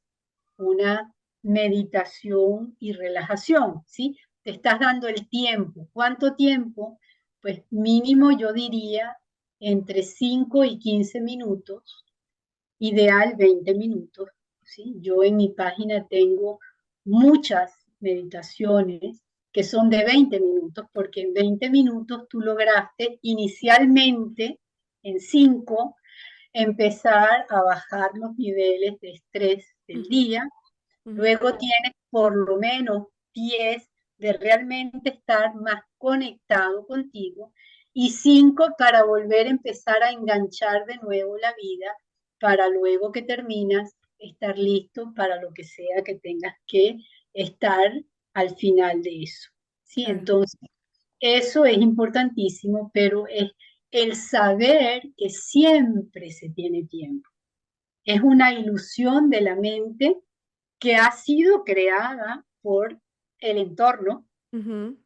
[SPEAKER 2] una meditación y relajación, ¿sí? Te estás dando el tiempo. ¿Cuánto tiempo? Pues mínimo yo diría entre 5 y 15 minutos, ideal 20 minutos, ¿sí? Yo en mi página tengo muchas meditaciones que son de 20 minutos, porque en 20 minutos tú lograste inicialmente, en 5, empezar a bajar los niveles de estrés del
[SPEAKER 1] Ujú,
[SPEAKER 2] día.
[SPEAKER 1] ujú.
[SPEAKER 2] Luego tienes por lo menos 10 de realmente estar más conectado contigo, y 5 para volver a empezar a enganchar de nuevo la vida, para luego que terminas estar listo para lo que sea que tengas que estar al final de eso. ¿Sí?
[SPEAKER 1] Claro.
[SPEAKER 2] Entonces, eso es importantísimo, pero es el saber que siempre se tiene tiempo. Es una ilusión de la mente que ha sido creada por el entorno,
[SPEAKER 1] Ujú,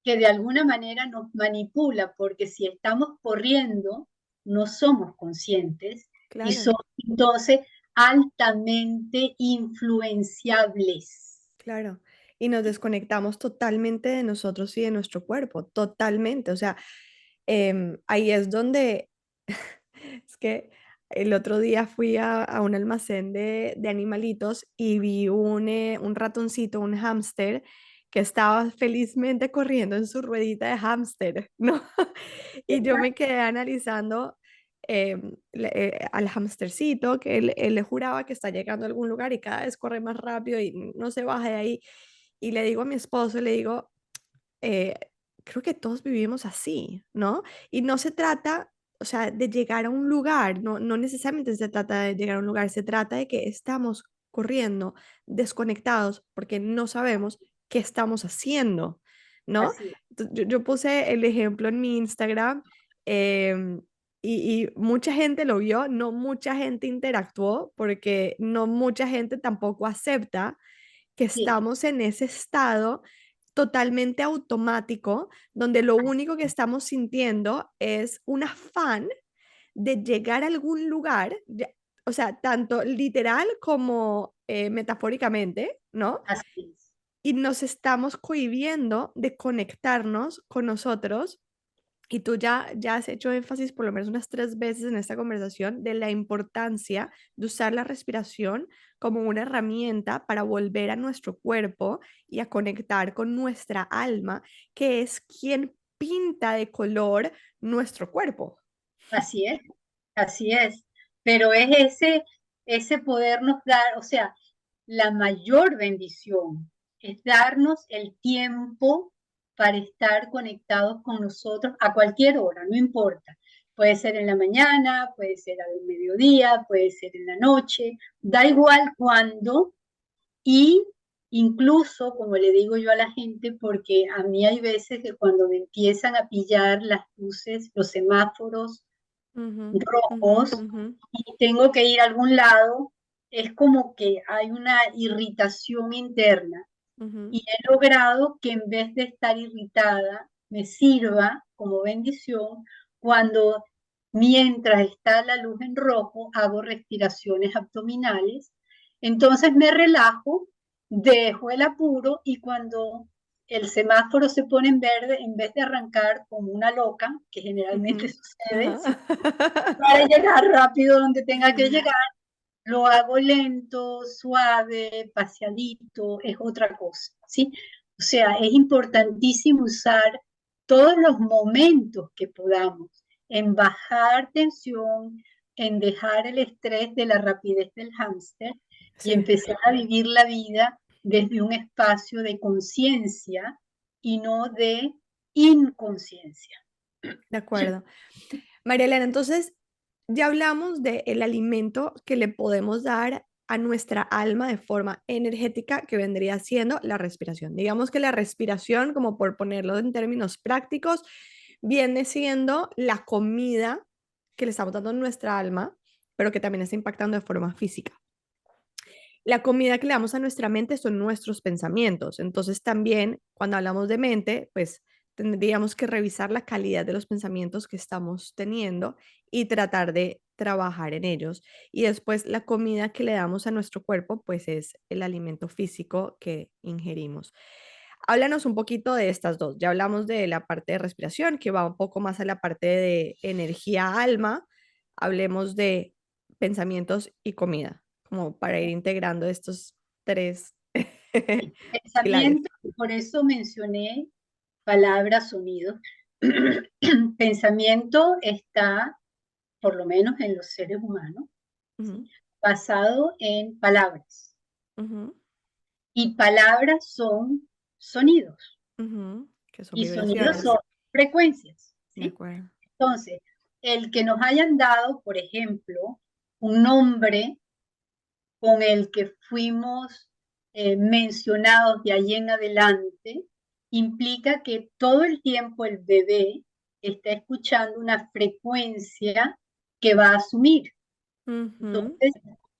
[SPEAKER 2] que de alguna manera nos manipula, porque si estamos corriendo, no somos conscientes y
[SPEAKER 1] claro,
[SPEAKER 2] somos entonces altamente influenciables.
[SPEAKER 1] claro. Y nos desconectamos totalmente de nosotros y de nuestro cuerpo, totalmente. O sea, ahí es donde, es que el otro día fui a un almacén de animalitos y vi un ratoncito, un hámster, que estaba felizmente corriendo en su ruedita de hámster, ¿no? Y yo me quedé analizando al hamstercito, que él le juraba que está llegando a algún lugar y cada vez corre más rápido y no se baja de ahí. Y le digo a mi esposo, le digo, eh, creo que todos vivimos así, ¿no? Y no se trata, o sea, de llegar a un lugar, no necesariamente se trata de llegar a un lugar, se trata de que estamos corriendo, desconectados, porque no sabemos qué estamos haciendo, ¿no?
[SPEAKER 2] Así,
[SPEAKER 1] Yo puse el ejemplo en mi Instagram em, y mucha gente lo vio, no mucha gente interactuó, porque no mucha gente tampoco acepta que
[SPEAKER 2] sí,
[SPEAKER 1] estamos en ese estado totalmente automático, donde lo único que estamos sintiendo es un afán de llegar a algún lugar, o sea, tanto literal como metafóricamente, ¿no?
[SPEAKER 2] así es.
[SPEAKER 1] Y nos estamos cohibiendo de conectarnos con nosotros. Y tú ya has hecho énfasis por lo menos unas 3 veces en esta conversación de la importancia de usar la respiración como una herramienta para volver a nuestro cuerpo y a conectar con nuestra alma, que es quien pinta de color nuestro cuerpo.
[SPEAKER 2] Así es, así es. Pero es ese podernos dar, o sea, la mayor bendición es darnos el tiempo para estar conectados con nosotros a cualquier hora, no importa. Puede ser en la mañana, puede ser al mediodía, puede ser en la noche, da igual cuándo. Y incluso, como le digo yo a la gente, porque a mí hay veces que cuando me empiezan a pillar las luces, los semáforos
[SPEAKER 1] Ujú, ujú,
[SPEAKER 2] rojos,
[SPEAKER 1] ujú,
[SPEAKER 2] y tengo que ir a algún lado, es como que hay una irritación interna,
[SPEAKER 1] ujú,
[SPEAKER 2] y he logrado que en vez de estar irritada, me sirva como bendición cuando, mientras está la luz en rojo, hago respiraciones abdominales. Entonces me relajo, dejo el apuro, y cuando el semáforo se pone en verde, en vez de arrancar como una loca, que generalmente
[SPEAKER 1] ujú.
[SPEAKER 2] sucede,
[SPEAKER 1] Ajá.
[SPEAKER 2] ¿sí? Para llegar rápido donde tenga que llegar, lo hago lento, suave, paseadito, es otra cosa, ¿sí? O sea, es importantísimo usar todos los momentos que podamos. en bajar tensión, en dejar el estrés de la rapidez del hámster y
[SPEAKER 1] Sí,
[SPEAKER 2] empezar a vivir la vida desde un espacio de conciencia y no de inconsciencia.
[SPEAKER 1] de acuerdo. María Elena, entonces ya hablamos del alimento que le podemos dar a nuestra alma de forma energética, que vendría siendo la respiración. Digamos que la respiración, como por ponerlo en términos prácticos, viene siendo la comida que le estamos dando a nuestra alma, pero que también está impactando de forma física. La comida que le damos a nuestra mente son nuestros pensamientos. Entonces también cuando hablamos de mente, pues tendríamos que revisar la calidad de los pensamientos que estamos teniendo y tratar de trabajar en ellos. Y después la comida que le damos a nuestro cuerpo, pues es el alimento físico que ingerimos. Háblanos un poquito de estas dos. Ya hablamos de la parte de respiración, que va un poco más a la parte de energía alma. Hablemos de pensamientos y comida, como para ir integrando estos tres pilares.
[SPEAKER 2] Pensamiento, por eso mencioné palabra, sonido. Pensamiento está, por lo menos en los seres humanos, ¿sí?,
[SPEAKER 1] Ujú,
[SPEAKER 2] basado en palabras.
[SPEAKER 1] ujú,
[SPEAKER 2] Y palabras son sonidos.
[SPEAKER 1] ujú, que son
[SPEAKER 2] Y sonidos son
[SPEAKER 1] vibraciones.
[SPEAKER 2] frecuencias,
[SPEAKER 1] De
[SPEAKER 2] ¿sí?
[SPEAKER 1] acuerdo.
[SPEAKER 2] Entonces, el que nos hayan dado, por ejemplo, un nombre con el que fuimos mencionados de ahí en adelante, implica que todo el tiempo el bebé está escuchando una frecuencia que va a asumir.
[SPEAKER 1] Ujú,
[SPEAKER 2] Entonces,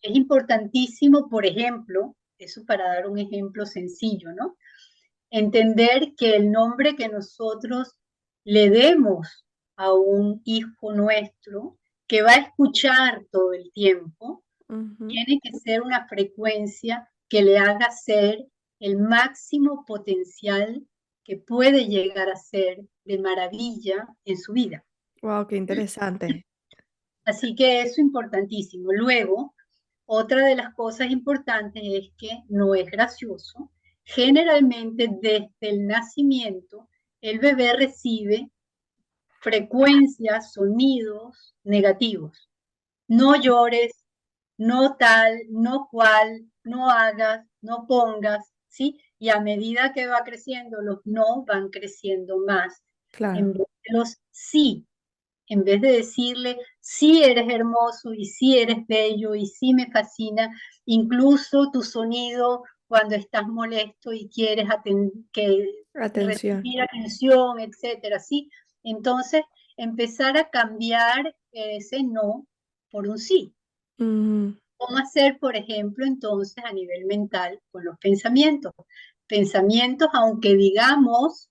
[SPEAKER 2] es importantísimo, por ejemplo, eso para dar un ejemplo sencillo, ¿no? Entender que el nombre que nosotros le demos a un hijo nuestro, que va a escuchar todo el tiempo,
[SPEAKER 1] ujú.
[SPEAKER 2] tiene que ser una frecuencia que le haga ser el máximo potencial que puede llegar a ser de maravilla en su vida.
[SPEAKER 1] Wow, qué interesante.
[SPEAKER 2] Así que eso es importantísimo. Luego, otra de las cosas importantes es que no es gracioso. Generalmente desde el nacimiento, el bebé recibe frecuencias, sonidos negativos. No llores, no tal, no cual, no hagas, no pongas, ¿sí? Y a medida que va creciendo, los no van creciendo más en
[SPEAKER 1] Claro.
[SPEAKER 2] vez de los sí. En vez de decirle, sí eres hermoso y sí eres bello y sí me fascina, incluso tu sonido cuando estás molesto y quieres que
[SPEAKER 1] Atención.
[SPEAKER 2] recibir atención, etcétera, ¿sí? Entonces, empezar a cambiar ese no por un sí.
[SPEAKER 1] Ujú,
[SPEAKER 2] ¿Cómo hacer, por ejemplo, entonces a nivel mental con los pensamientos? Pensamientos, aunque digamos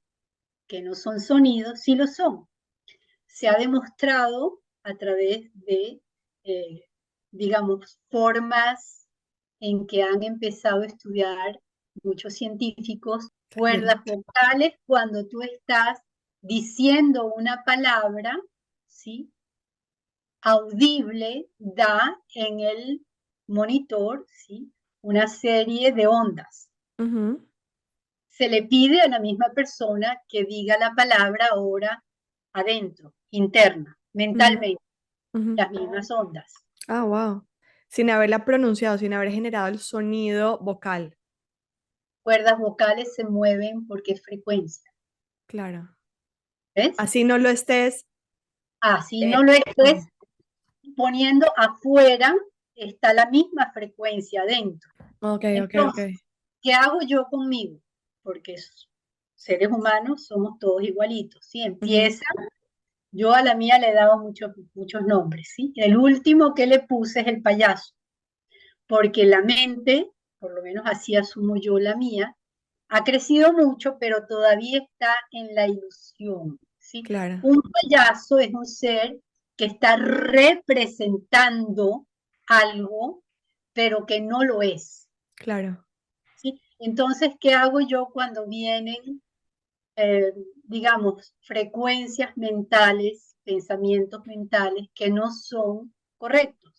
[SPEAKER 2] que no son sonidos, sí lo son. Se ha demostrado a través de, eh, digamos, formas en que han empezado a estudiar muchos científicos, cuerdas
[SPEAKER 1] excelente.
[SPEAKER 2] vocales, cuando tú estás diciendo una palabra, ¿sí?, audible, da en el monitor, ¿sí?, una serie de ondas.
[SPEAKER 1] Ujú,
[SPEAKER 2] Se le pide a la misma persona que diga la palabra ahora adentro, interna,
[SPEAKER 1] ujú,
[SPEAKER 2] mentalmente,
[SPEAKER 1] ujú.
[SPEAKER 2] las mismas ondas.
[SPEAKER 1] Ah, wow. Sin haberla pronunciado, sin haber generado el sonido vocal.
[SPEAKER 2] Cuerdas vocales se mueven porque es frecuencia,
[SPEAKER 1] Claro.
[SPEAKER 2] ¿ves?
[SPEAKER 1] Así no lo estés.
[SPEAKER 2] Así no
[SPEAKER 1] eh,
[SPEAKER 2] lo estés
[SPEAKER 1] ujú.
[SPEAKER 2] poniendo afuera, está la misma frecuencia adentro.
[SPEAKER 1] Ok, ok, ok.
[SPEAKER 2] Entonces, ¿qué hago yo conmigo? Porque seres humanos somos todos igualitos, ¿sí?
[SPEAKER 1] Ujú,
[SPEAKER 2] Empieza, yo a la mía le he dado muchos nombres, ¿sí? El último que le puse es el payaso, porque la mente, por lo menos así asumo yo la mía, ha crecido mucho, pero todavía está en la ilusión, ¿sí?
[SPEAKER 1] claro,
[SPEAKER 2] Un payaso es un ser que está representando algo, pero que no lo es,
[SPEAKER 1] claro.
[SPEAKER 2] ¿sí? Entonces, ¿qué hago yo cuando vienen, digamos, frecuencias mentales, pensamientos mentales que no son correctos?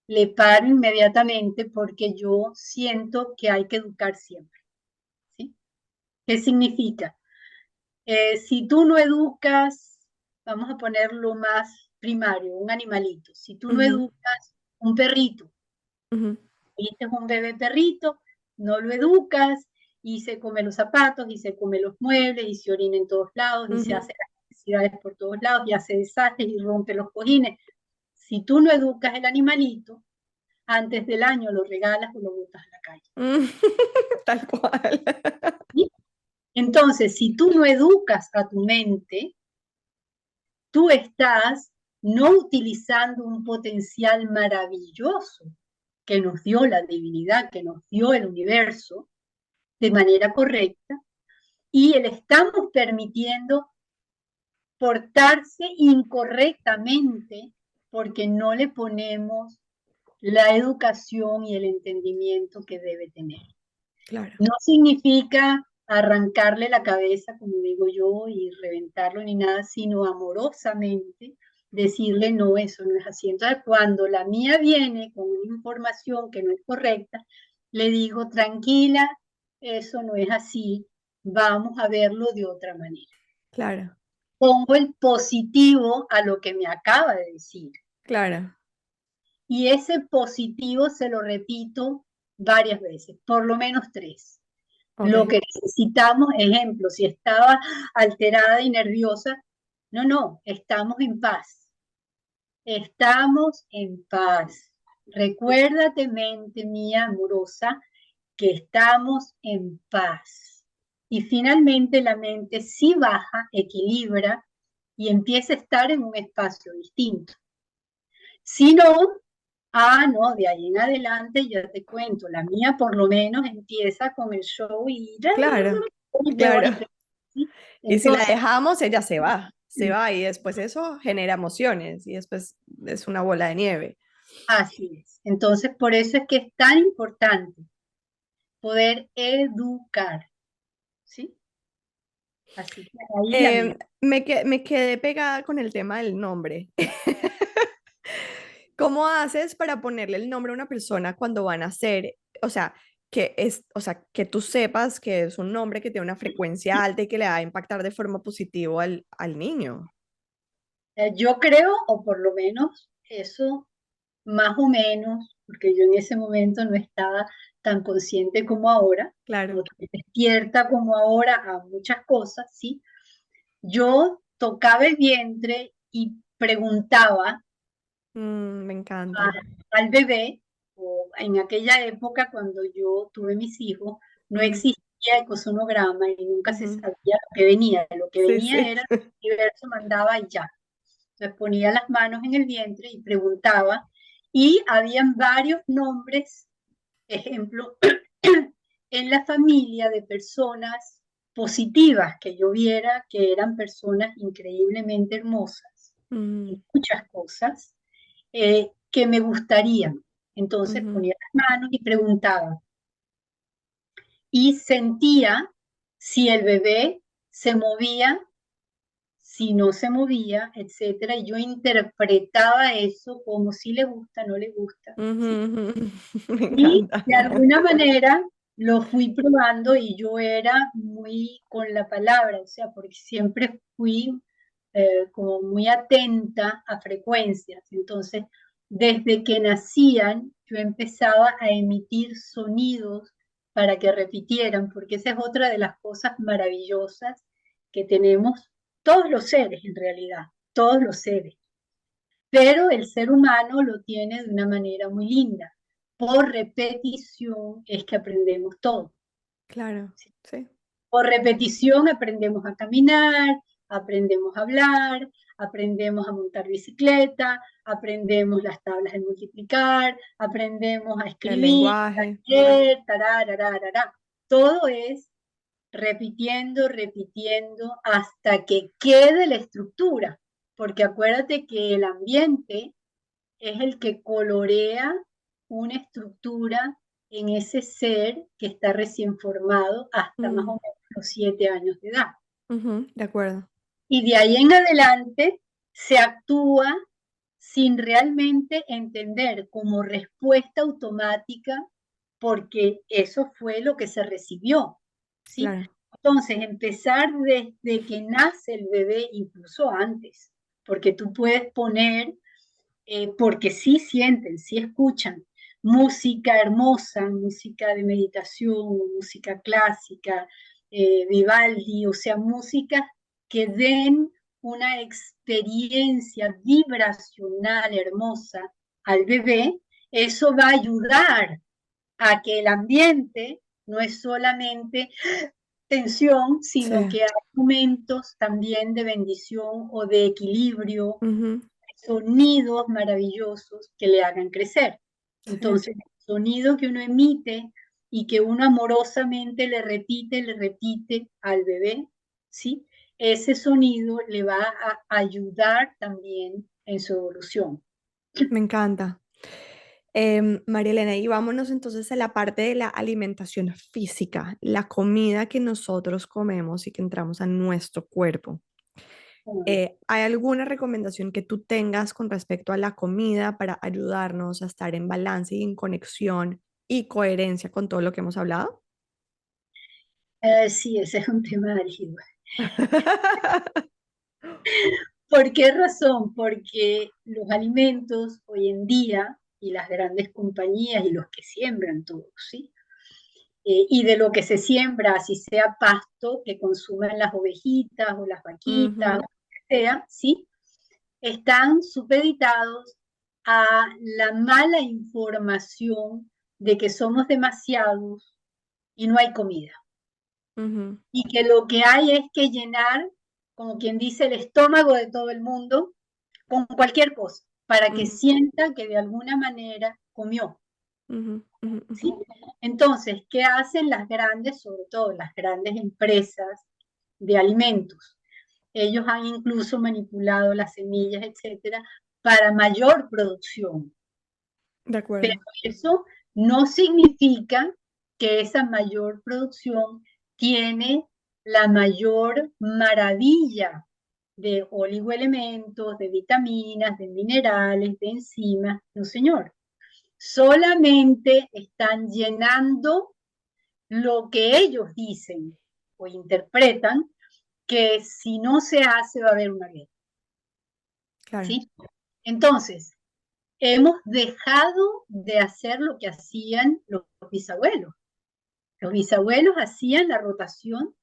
[SPEAKER 2] Le paro inmediatamente porque yo siento que hay que educar siempre, ¿sí? ¿Qué significa? Si tú no educas, vamos a poner lo más primario, un animalito. Si tú no
[SPEAKER 1] Ujú,
[SPEAKER 2] educas un perrito,
[SPEAKER 1] ujú,
[SPEAKER 2] viste un bebé perrito, no lo educas y se come los zapatos y se come los muebles y se orina en todos lados y se
[SPEAKER 1] ujú.
[SPEAKER 2] hace las necesidades por todos lados y hace desastres y rompe los cojines. Si tú no educas el animalito, antes del año lo regalas o lo botas a la calle.
[SPEAKER 1] Mm, tal cual.
[SPEAKER 2] ¿Sí? Entonces, si tú no educas a tu mente, tú estás no utilizando un potencial maravilloso que nos dio la divinidad, que nos dio el universo de manera correcta, y le estamos permitiendo portarse incorrectamente porque no le ponemos la educación y el entendimiento que debe tener.
[SPEAKER 1] Claro,
[SPEAKER 2] No significa arrancarle la cabeza, como digo yo, y reventarlo ni nada, sino amorosamente decirle, no, eso no es así. Entonces, cuando la mía viene con una información que no es correcta, le digo, tranquila, eso no es así, vamos a verlo de otra manera.
[SPEAKER 1] claro,
[SPEAKER 2] Pongo el positivo a lo que me acaba de decir.
[SPEAKER 1] claro.
[SPEAKER 2] Y ese positivo se lo repito varias veces, por lo menos tres. Lo
[SPEAKER 1] Ok.
[SPEAKER 2] que necesitamos, ejemplo, si estaba alterada y nerviosa, no, no, estamos en paz. Estamos en paz. Recuérdate, mente mía amorosa, que estamos en paz. Y finalmente la mente sí baja, equilibra y empieza a estar en un espacio distinto. Si no, no, de ahí en adelante ya te cuento, la mía por lo menos empieza con el show y ya,
[SPEAKER 1] Claro,
[SPEAKER 2] y peor y
[SPEAKER 1] claro.
[SPEAKER 2] peor, ¿sí?
[SPEAKER 1] Y si la
[SPEAKER 2] Entonces,
[SPEAKER 1] dejamos, ella se va y después eso genera emociones y después es una bola de nieve.
[SPEAKER 2] así es. Entonces, por eso es que es tan importante poder educar, ¿sí? Así que ahí la mía.
[SPEAKER 1] Me quedé pegada con el tema del nombre. ¿Cómo haces para ponerle el nombre a una persona cuando van a ser, o sea, o sea, que tú sepas que es un nombre que tiene una frecuencia alta y que le va a impactar de forma positiva al niño?
[SPEAKER 2] Yo creo, o por lo menos eso, más o menos, porque yo en ese momento no estaba tan consciente como ahora,
[SPEAKER 1] Claro.
[SPEAKER 2] o tan despierta como ahora a muchas cosas, ¿sí? Yo tocaba el vientre y preguntaba
[SPEAKER 1] Me
[SPEAKER 2] a-
[SPEAKER 1] encanta.
[SPEAKER 2] al bebé, o en aquella época cuando yo tuve mis hijos, no
[SPEAKER 1] Ujú,
[SPEAKER 2] existía ecosonograma y nunca se
[SPEAKER 1] ujú.
[SPEAKER 2] sabía lo que
[SPEAKER 1] Sí,
[SPEAKER 2] venía
[SPEAKER 1] sí.
[SPEAKER 2] era el universo mandaba y ya. Entonces ponía las manos en el vientre y preguntaba, y habían varios nombres, ejemplo, en la familia de personas positivas que yo viera que eran personas increíblemente hermosas,
[SPEAKER 1] Ujú,
[SPEAKER 2] muchas cosas que me gustarían. Entonces
[SPEAKER 1] ujú,
[SPEAKER 2] ponía las manos y preguntaba y sentía si el bebé se movía, si no se movía, etcétera, y yo interpretaba eso como si le gusta, no le gusta,
[SPEAKER 1] ujú,
[SPEAKER 2] ¿sí?
[SPEAKER 1] ujú. Me
[SPEAKER 2] Y
[SPEAKER 1] encanta.
[SPEAKER 2] de alguna manera lo fui probando y yo era muy con la palabra, o sea, porque siempre fui como muy atenta a frecuencias. Entonces, desde que nacían, yo empezaba a emitir sonidos para que repitieran, porque esa es otra de las cosas maravillosas que tenemos todos los seres en realidad, todos los seres. Pero el ser humano lo tiene de una manera muy linda. Por repetición es que aprendemos todo.
[SPEAKER 1] Claro,
[SPEAKER 2] ¿Sí?
[SPEAKER 1] sí.
[SPEAKER 2] Por repetición aprendemos a caminar, aprendemos a hablar, aprendemos a montar bicicleta, aprendemos las tablas de multiplicar, aprendemos a
[SPEAKER 1] El
[SPEAKER 2] escribir,
[SPEAKER 1] lenguaje.
[SPEAKER 2] a leer, tarararara. Todo es repitiendo, repitiendo, hasta que quede la estructura. Porque acuérdate que el ambiente es el que colorea una estructura en ese ser que está recién formado hasta más o
[SPEAKER 1] Mm,
[SPEAKER 2] menos los 7 años de edad.
[SPEAKER 1] ujú, de acuerdo.
[SPEAKER 2] Y de ahí en adelante se actúa sin realmente entender como respuesta automática porque eso fue lo que se recibió, ¿sí?
[SPEAKER 1] Claro.
[SPEAKER 2] Entonces, empezar desde que nace el bebé, incluso antes, porque tú puedes poner, porque sí sienten, sí escuchan música hermosa, música de meditación, música clásica, Vivaldi, o sea, música que den una experiencia vibracional hermosa al bebé, eso va a ayudar a que el ambiente no es solamente tensión,
[SPEAKER 1] Sí.
[SPEAKER 2] sino que hay momentos también de bendición o de equilibrio,
[SPEAKER 1] Ujú.
[SPEAKER 2] sonidos maravillosos que le hagan crecer.
[SPEAKER 1] Sí.
[SPEAKER 2] Entonces, el sonido que uno emite y que uno amorosamente le repite al bebé, ¿sí? Ese sonido le va a ayudar también en su evolución.
[SPEAKER 1] Me encanta. María Elena, y vámonos entonces a la parte de la alimentación física, la comida que nosotros comemos y que entramos a nuestro cuerpo. ¿Hay alguna recomendación que tú tengas con respecto a la comida para ayudarnos a estar en balance y en conexión y coherencia con todo lo que hemos hablado?
[SPEAKER 2] Sí, ese es un tema álgido. ¿Por qué razón? Porque los alimentos hoy en día y las grandes compañías y los que siembran todo, ¿sí? Y de lo que se siembra, así sea pasto que consumen las ovejitas o las vaquitas, o
[SPEAKER 1] Ujú,
[SPEAKER 2] lo que sea, ¿sí? Están supeditados a la mala información de que somos demasiados y no hay comida.
[SPEAKER 1] ujú,
[SPEAKER 2] Y que lo que hay es que llenar, como quien dice, el estómago de todo el mundo con cualquier cosa, para que
[SPEAKER 1] ujú,
[SPEAKER 2] sienta que de alguna manera comió,
[SPEAKER 1] ujú, ujú, ujú.
[SPEAKER 2] ¿sí? Entonces, ¿qué hacen las grandes, sobre todo las grandes empresas de alimentos? Ellos han incluso manipulado las semillas, etcétera, para mayor producción.
[SPEAKER 1] De
[SPEAKER 2] Pero
[SPEAKER 1] acuerdo.
[SPEAKER 2] eso no significa que esa mayor producción tiene la mayor maravilla de oligoelementos, de vitaminas, de minerales, de enzimas. No, señor. Solamente están llenando lo que ellos dicen o interpretan que si no se hace va a haber una guerra.
[SPEAKER 1] Claro.
[SPEAKER 2] ¿Sí? Entonces, hemos dejado de hacer lo que hacían los bisabuelos. Los bisabuelos hacían la rotación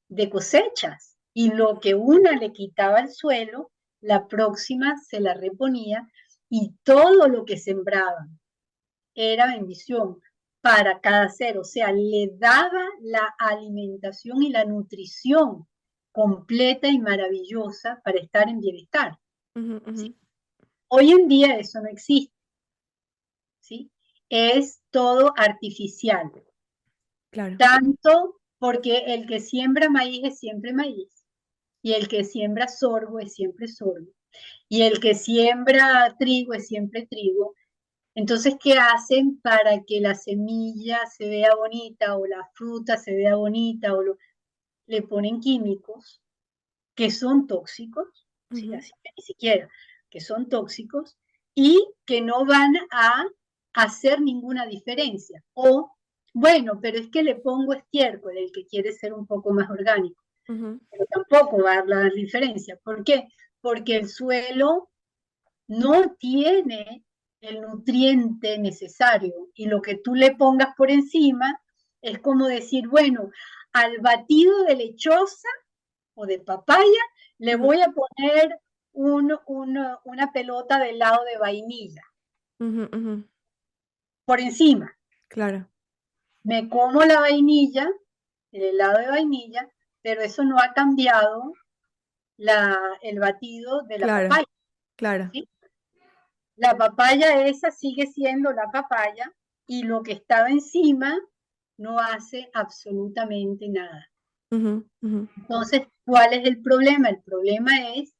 [SPEAKER 2] de cosechas y lo que una le quitaba al suelo, la próxima se la reponía y todo lo que sembraban era bendición para cada ser, o sea, le daba la alimentación y la nutrición completa y maravillosa para estar en bienestar.
[SPEAKER 1] Ujú, ujú.
[SPEAKER 2] ¿Sí? Hoy en día eso no existe, ¿sí? Es todo artificial,
[SPEAKER 1] Claro.
[SPEAKER 2] tanto porque el que siembra maíz es siempre maíz, y el que siembra sorgo es siempre sorgo, y el que siembra trigo es siempre trigo. Entonces, ¿qué hacen para que la semilla se vea bonita o la fruta se vea bonita? Le ponen químicos que son tóxicos, ¿sí?
[SPEAKER 1] Ujú,
[SPEAKER 2] Así que ni siquiera, que son tóxicos y que no van a hacer ninguna diferencia. O, bueno, pero es que le pongo estiércol, el que quiere ser un poco más orgánico,
[SPEAKER 1] ujú,
[SPEAKER 2] pero tampoco va a dar la diferencia. ¿Por qué? Porque el suelo no tiene el nutriente necesario y lo que tú le pongas por encima es como decir, bueno, al batido de lechosa o de papaya le
[SPEAKER 1] ujú,
[SPEAKER 2] voy a poner una pelota de helado de vainilla
[SPEAKER 1] ujú, ujú.
[SPEAKER 2] por encima.
[SPEAKER 1] Claro,
[SPEAKER 2] Me como la vainilla, el helado de vainilla, pero eso no ha cambiado el batido de la
[SPEAKER 1] claro,
[SPEAKER 2] papaya,
[SPEAKER 1] claro.
[SPEAKER 2] ¿sí? La papaya esa sigue siendo la papaya y lo que estaba encima no hace absolutamente nada.
[SPEAKER 1] Ujú, ujú,
[SPEAKER 2] Entonces, ¿cuál es el problema? El problema es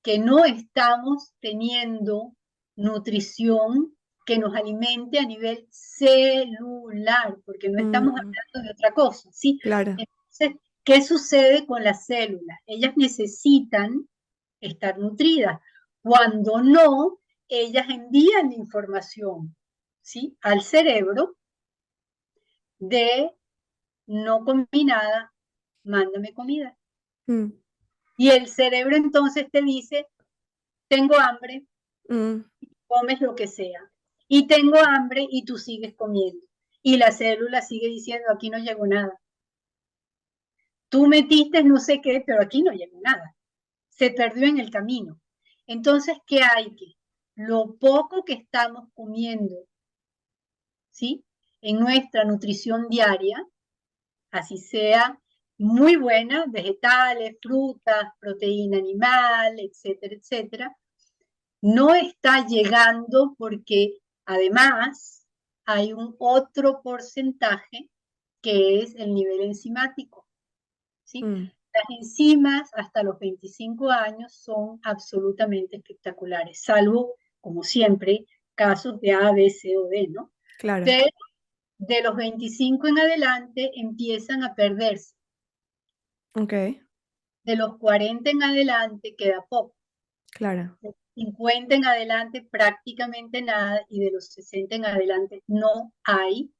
[SPEAKER 2] que no estamos teniendo nutrición que nos alimente a nivel celular, porque no estamos
[SPEAKER 1] mm,
[SPEAKER 2] hablando de otra cosa, ¿sí?
[SPEAKER 1] claro.
[SPEAKER 2] Entonces, ¿qué sucede con las células? Ellas necesitan estar nutridas. Cuando no, ellas envían información, ¿sí? Al cerebro de no combinada, mándame comida.
[SPEAKER 1] Mm,
[SPEAKER 2] Y el cerebro entonces te dice, tengo hambre,
[SPEAKER 1] Mm,
[SPEAKER 2] comes lo que sea. Y tengo hambre y tú sigues comiendo. Y la célula sigue diciendo, aquí no llegó nada. Tú metiste no sé qué, pero aquí no llegó nada. Se perdió en el camino. Entonces, ¿qué hay que? Lo poco que estamos comiendo, ¿sí? En nuestra nutrición diaria, así sea muy buena, vegetales, frutas, proteína animal, etcétera, etcétera, no está llegando porque además hay un otro porcentaje que es el nivel enzimático, ¿sí?
[SPEAKER 1] mm,
[SPEAKER 2] Las enzimas hasta los 25 años son absolutamente espectaculares, salvo, como siempre, casos de A, B, C o D, ¿no?
[SPEAKER 1] claro,
[SPEAKER 2] Pero de los 25 en adelante empiezan a perderse.
[SPEAKER 1] ok,
[SPEAKER 2] De los 40 en adelante queda poco.
[SPEAKER 1] claro.
[SPEAKER 2] De los 50 en adelante prácticamente nada y de los 60 en adelante no hay.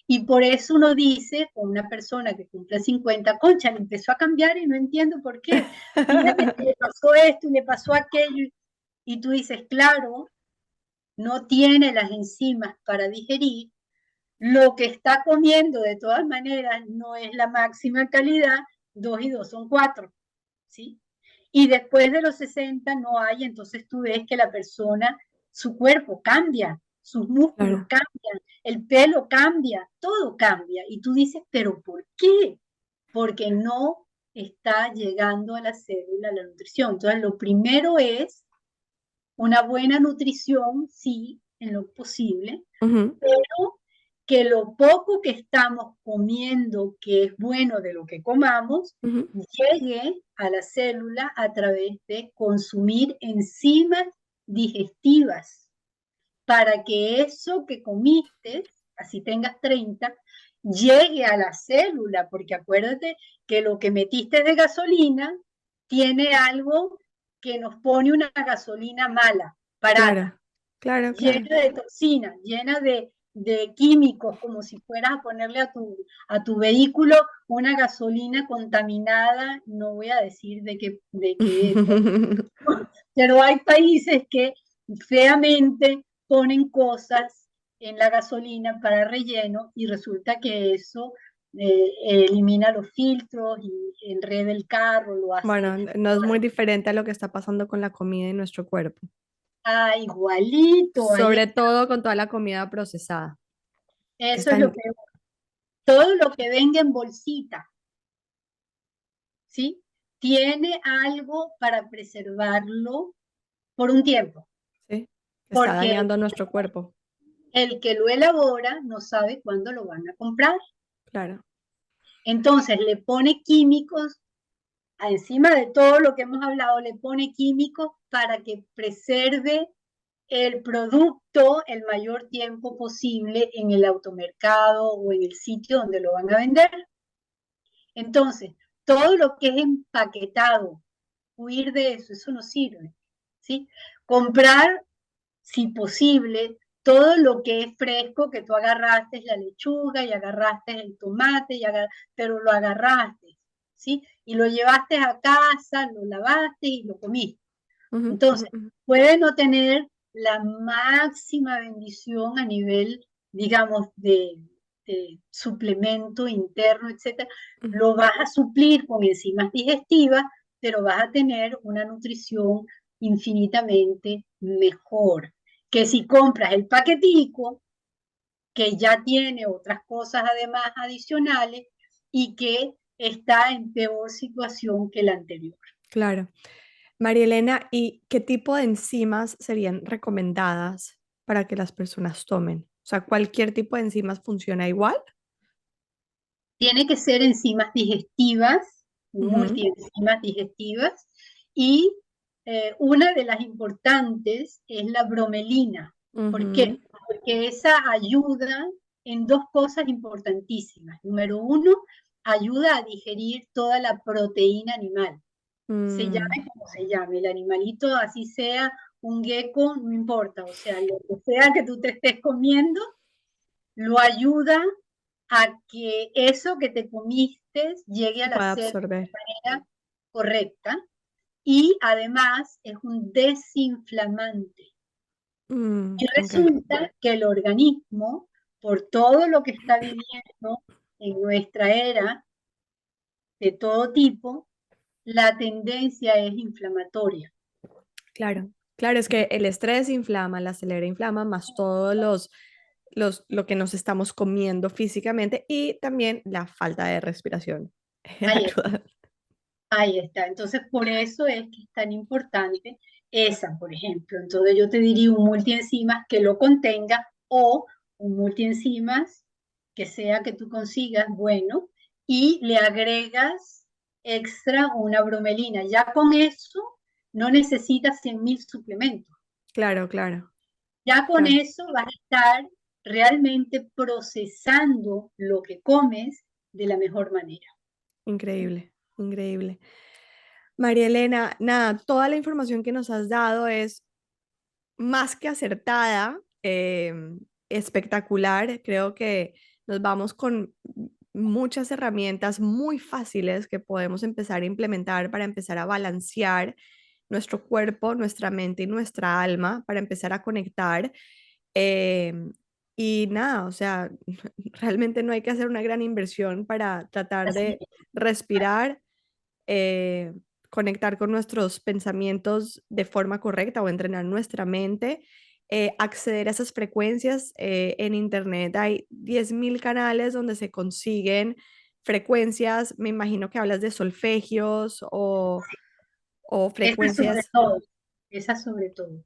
[SPEAKER 2] Y por eso uno dice, con una persona que cumple 50, concha, le empezó a cambiar y no entiendo por qué. Fíjate que le pasó esto y le pasó aquello. Y tú dices, claro, no tiene las enzimas para digerir. Lo que está comiendo de todas maneras no es la máxima calidad, 2 y 2 son 4, ¿sí? Y después de los 60 no hay, entonces tú ves que la persona, su cuerpo cambia, sus músculos
[SPEAKER 1] Claro.
[SPEAKER 2] cambian, el pelo cambia, todo cambia. Y tú dices, ¿pero por qué? Porque no está llegando a la célula la nutrición. Entonces, lo primero es una buena nutrición, sí, en lo posible,
[SPEAKER 1] Ujú,
[SPEAKER 2] pero que lo poco que estamos comiendo, que es bueno de lo que comamos,
[SPEAKER 1] ujú,
[SPEAKER 2] llegue a la célula a través de consumir enzimas digestivas, para que eso que comiste, así tengas 30, llegue a la célula, porque acuérdate que lo que metiste de gasolina tiene algo que nos pone una gasolina mala,
[SPEAKER 1] claro,
[SPEAKER 2] barata,
[SPEAKER 1] claro, claro.
[SPEAKER 2] llena de toxinas, llena de químicos, como si fueras a ponerle a tu vehículo una gasolina contaminada, no voy a decir de qué es, pero hay países que feamente ponen cosas en la gasolina para relleno y resulta que eso elimina los filtros y enreda el carro, lo hace
[SPEAKER 1] Bueno, no es muy diferente a lo que está pasando con la comida en nuestro cuerpo,
[SPEAKER 2] igualito, ahí
[SPEAKER 1] sobre
[SPEAKER 2] está.
[SPEAKER 1] todo con toda la comida procesada, que
[SPEAKER 2] Eso
[SPEAKER 1] está
[SPEAKER 2] es lo
[SPEAKER 1] en...
[SPEAKER 2] peor. Todo lo que venga en bolsita, ¿sí? Tiene algo para preservarlo por un tiempo,
[SPEAKER 1] ¿Sí? Que está
[SPEAKER 2] porque
[SPEAKER 1] dañando nuestro cuerpo,
[SPEAKER 2] el que lo elabora no sabe cuándo lo van a comprar.
[SPEAKER 1] claro.
[SPEAKER 2] Entonces le pone químicos, encima de todo lo que hemos hablado, le pone químicos para que preserve el producto el mayor tiempo posible en el automercado o en el sitio donde lo van a vender. Entonces, todo lo que es empaquetado, huir de eso, eso no sirve, ¿sí? Comprar, si posible, todo lo que es fresco, que tú agarraste la lechuga y agarraste el tomate, pero lo agarraste, ¿sí? Y lo llevaste a casa, lo lavaste y lo comiste.
[SPEAKER 1] Ujú, ujú,
[SPEAKER 2] Entonces,
[SPEAKER 1] ujú,
[SPEAKER 2] puede no tener la máxima bendición a nivel, digamos, de suplemento interno, etcétera.
[SPEAKER 1] ujú.
[SPEAKER 2] Lo vas a suplir con enzimas digestivas, pero vas a tener una nutrición infinitamente mejor que si compras el paquetico, que ya tiene otras cosas además adicionales y que está en peor situación que la anterior.
[SPEAKER 1] Claro. María Elena, ¿y qué tipo de enzimas serían recomendadas para que las personas tomen? O sea, ¿cualquier tipo de enzimas funciona igual?
[SPEAKER 2] Tiene que ser enzimas digestivas,
[SPEAKER 1] Ujú,
[SPEAKER 2] multienzimas digestivas, y una de las importantes es la bromelina. ¿Por qué?
[SPEAKER 1] ujú,
[SPEAKER 2] Porque esa ayuda en dos cosas importantísimas. Número uno, ayuda a digerir toda la proteína animal. Se
[SPEAKER 1] mm,
[SPEAKER 2] llame como se llame, el animalito, así sea un gecko, no importa, o sea, lo que sea que tú te estés comiendo, lo ayuda a que eso que te comiste llegue
[SPEAKER 1] se
[SPEAKER 2] a la
[SPEAKER 1] puede
[SPEAKER 2] célula
[SPEAKER 1] absorber.
[SPEAKER 2] de manera correcta. y además es un desinflamante. Y
[SPEAKER 1] Ok,
[SPEAKER 2] resulta que el organismo, por todo lo que está viviendo en nuestra era de todo tipo, la tendencia es inflamatoria.
[SPEAKER 1] claro. Claro, es que el estrés inflama, la acelera inflama, más todos lo que nos estamos comiendo físicamente y también la falta de respiración.
[SPEAKER 2] Ahí está,
[SPEAKER 1] Ayuda.
[SPEAKER 2] ahí está. Entonces, por eso es que es tan importante esa, por ejemplo. Entonces, yo te diría un multienzimas que lo contenga o un multienzimas que sea que tú consigas bueno y le agregas extra una bromelina. Ya con eso no necesitas 100.000 suplementos.
[SPEAKER 1] Claro, claro,
[SPEAKER 2] Ya con
[SPEAKER 1] claro.
[SPEAKER 2] eso vas a estar realmente procesando lo que comes de la mejor manera.
[SPEAKER 1] Increíble, increíble. María Elena, nada, toda la información que nos has dado es más que acertada, espectacular. Creo que nos vamos con muchas herramientas muy fáciles que podemos empezar a implementar para empezar a balancear nuestro cuerpo, nuestra mente y nuestra alma, para empezar a conectar. eh, y nada, o sea, realmente no hay que hacer una gran inversión para tratar
[SPEAKER 2] Así
[SPEAKER 1] de
[SPEAKER 2] es,
[SPEAKER 1] respirar, eh, conectar con nuestros pensamientos de forma correcta o entrenar nuestra mente, acceder a esas frecuencias. En Internet hay 10.000 canales donde se consiguen frecuencias. Me imagino que hablas de solfegios o
[SPEAKER 2] esa sobre
[SPEAKER 1] frecuencias.
[SPEAKER 2] todo, esa sobre todo.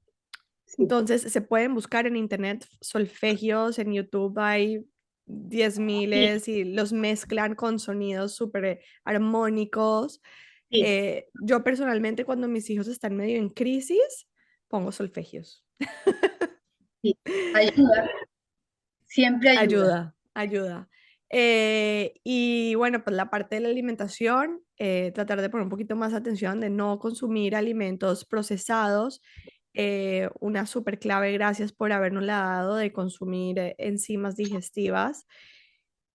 [SPEAKER 2] Sí,
[SPEAKER 1] Entonces se pueden buscar en Internet solfegios, en YouTube hay 10.000
[SPEAKER 2] sí,
[SPEAKER 1] y los mezclan con sonidos súper armónicos.
[SPEAKER 2] sí,
[SPEAKER 1] Yo personalmente cuando mis hijos están medio en crisis, pongo solfegios.
[SPEAKER 2] sí. Ayuda, siempre ayuda.
[SPEAKER 1] Ayuda, ayuda. Y bueno, pues la parte de la alimentación, tratar de poner un poquito más atención de no consumir alimentos procesados. Una súper clave, gracias por habernos la dado, de consumir enzimas digestivas.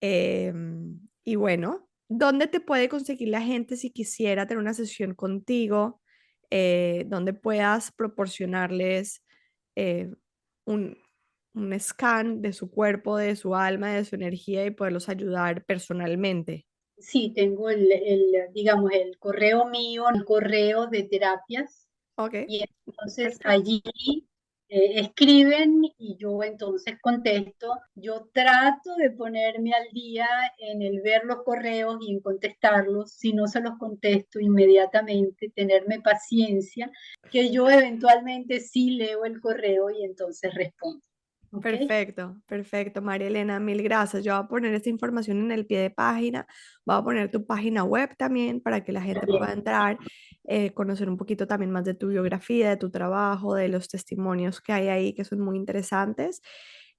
[SPEAKER 1] Y bueno, ¿dónde te puede conseguir la gente si quisiera tener una sesión contigo, donde puedas proporcionarles eh, un, un scan de su cuerpo, de su alma, de su energía y poderlos ayudar personalmente?
[SPEAKER 2] Sí, tengo digamos, el correo mío, el correo de terapias,
[SPEAKER 1] Ok,
[SPEAKER 2] y entonces
[SPEAKER 1] perfecto.
[SPEAKER 2] allí escriben y yo entonces contesto. Yo trato de ponerme al día en el ver los correos y en contestarlos. Si no se los contesto inmediatamente, tenerme paciencia, que yo eventualmente sí leo el correo y entonces respondo. ¿Ok?
[SPEAKER 1] Perfecto, perfecto, María Elena, mil gracias. Yo voy a poner esta información en el pie de página, voy a poner tu página web también para que la gente
[SPEAKER 2] Bien.
[SPEAKER 1] pueda entrar, conocer un poquito también más de tu biografía, de tu trabajo, de los testimonios que hay ahí que son muy interesantes.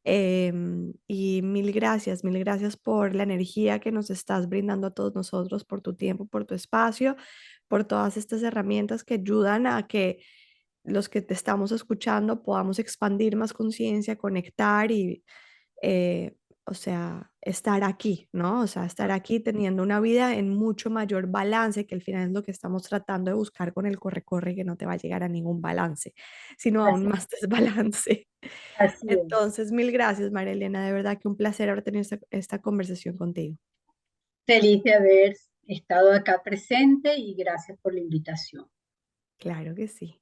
[SPEAKER 1] Y mil gracias por la energía que nos estás brindando a todos nosotros, por tu tiempo, por tu espacio, por todas estas herramientas que ayudan a que los que te estamos escuchando podamos expandir más conciencia, conectar y, o sea, estar aquí, ¿no? O sea, estar aquí teniendo una vida en mucho mayor balance, que al final es lo que estamos tratando de buscar con el corre-corre, que no te va a llegar a ningún balance, sino aún
[SPEAKER 2] Así,
[SPEAKER 1] más desbalance.
[SPEAKER 2] así es.
[SPEAKER 1] Entonces, mil gracias, María Elena, de verdad que un placer haber tenido esta conversación contigo.
[SPEAKER 2] Feliz de haber estado acá presente y gracias por la invitación.
[SPEAKER 1] Claro que sí.